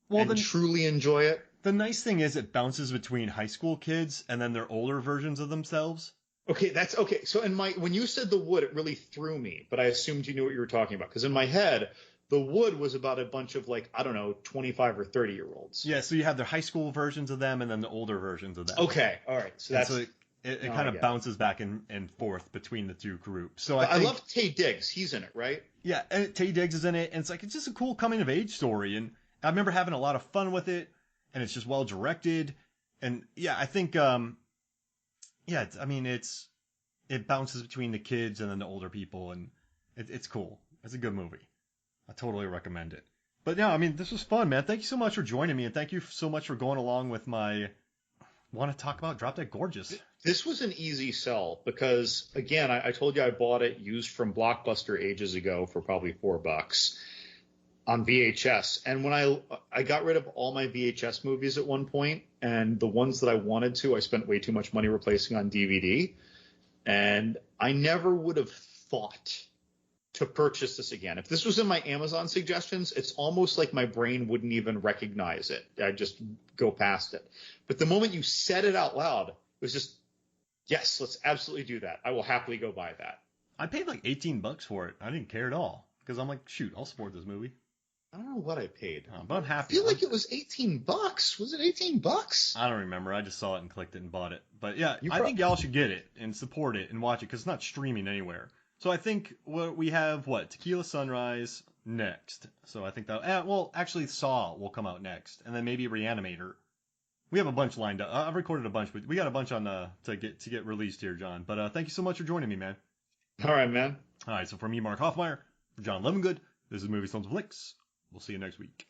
and truly enjoy it? The nice thing is it bounces between high school kids and then their older versions of themselves. Okay, that's okay. So when you said The Wood, it really threw me, but I assumed you knew what you were talking about, because in my head, The Wood was about a bunch of 25 or 30-year-olds. Yeah, so you have their high school versions of them and then the older versions of them. Okay, all right. So that's it kind of bounces back and forth between the two groups. So I love Taye Diggs. He's in it, right? Yeah, and Taye Diggs is in it, and it's just a cool coming of age story, and I remember having a lot of fun with it. And it's just well directed, and yeah, I think, it's it bounces between the kids and then the older people, and it's cool. It's a good movie. I totally recommend it. But yeah, I mean, this was fun, man. Thank you so much for joining me, and thank you so much for going along with my want to talk about Drop Dead Gorgeous. This was an easy sell because, again, I told you I bought it used from Blockbuster ages ago for probably $4 on VHS. And when I got rid of all my VHS movies at one point, and the ones that I wanted to, I spent way too much money replacing on DVD. And I never would have thought to purchase this again. If this was in my Amazon suggestions, it's almost like my brain wouldn't even recognize it. I'd just go past it. But the moment you said it out loud, it was just, yes, let's absolutely do that. I will happily go buy that. I paid like $18 for it. I didn't care at all because I'm like, shoot, I'll support this movie. I don't know what I paid. But I'm happy. I feel like it was $18. Was it $18? I don't remember. I just saw it and clicked it and bought it. But yeah, I think y'all should get it and support it and watch it because it's not streaming anywhere. So I think we have Tequila Sunrise next. So I think that well, actually Saw will come out next, and then maybe Reanimator. We have a bunch lined up. I've recorded a bunch, but we got a bunch on to get released here, John. But thank you so much for joining me, man. All right, man. All right. So for me, Mark Hoffmeyer, for John Levengood, this is Movie Stones and Flicks. We'll see you next week.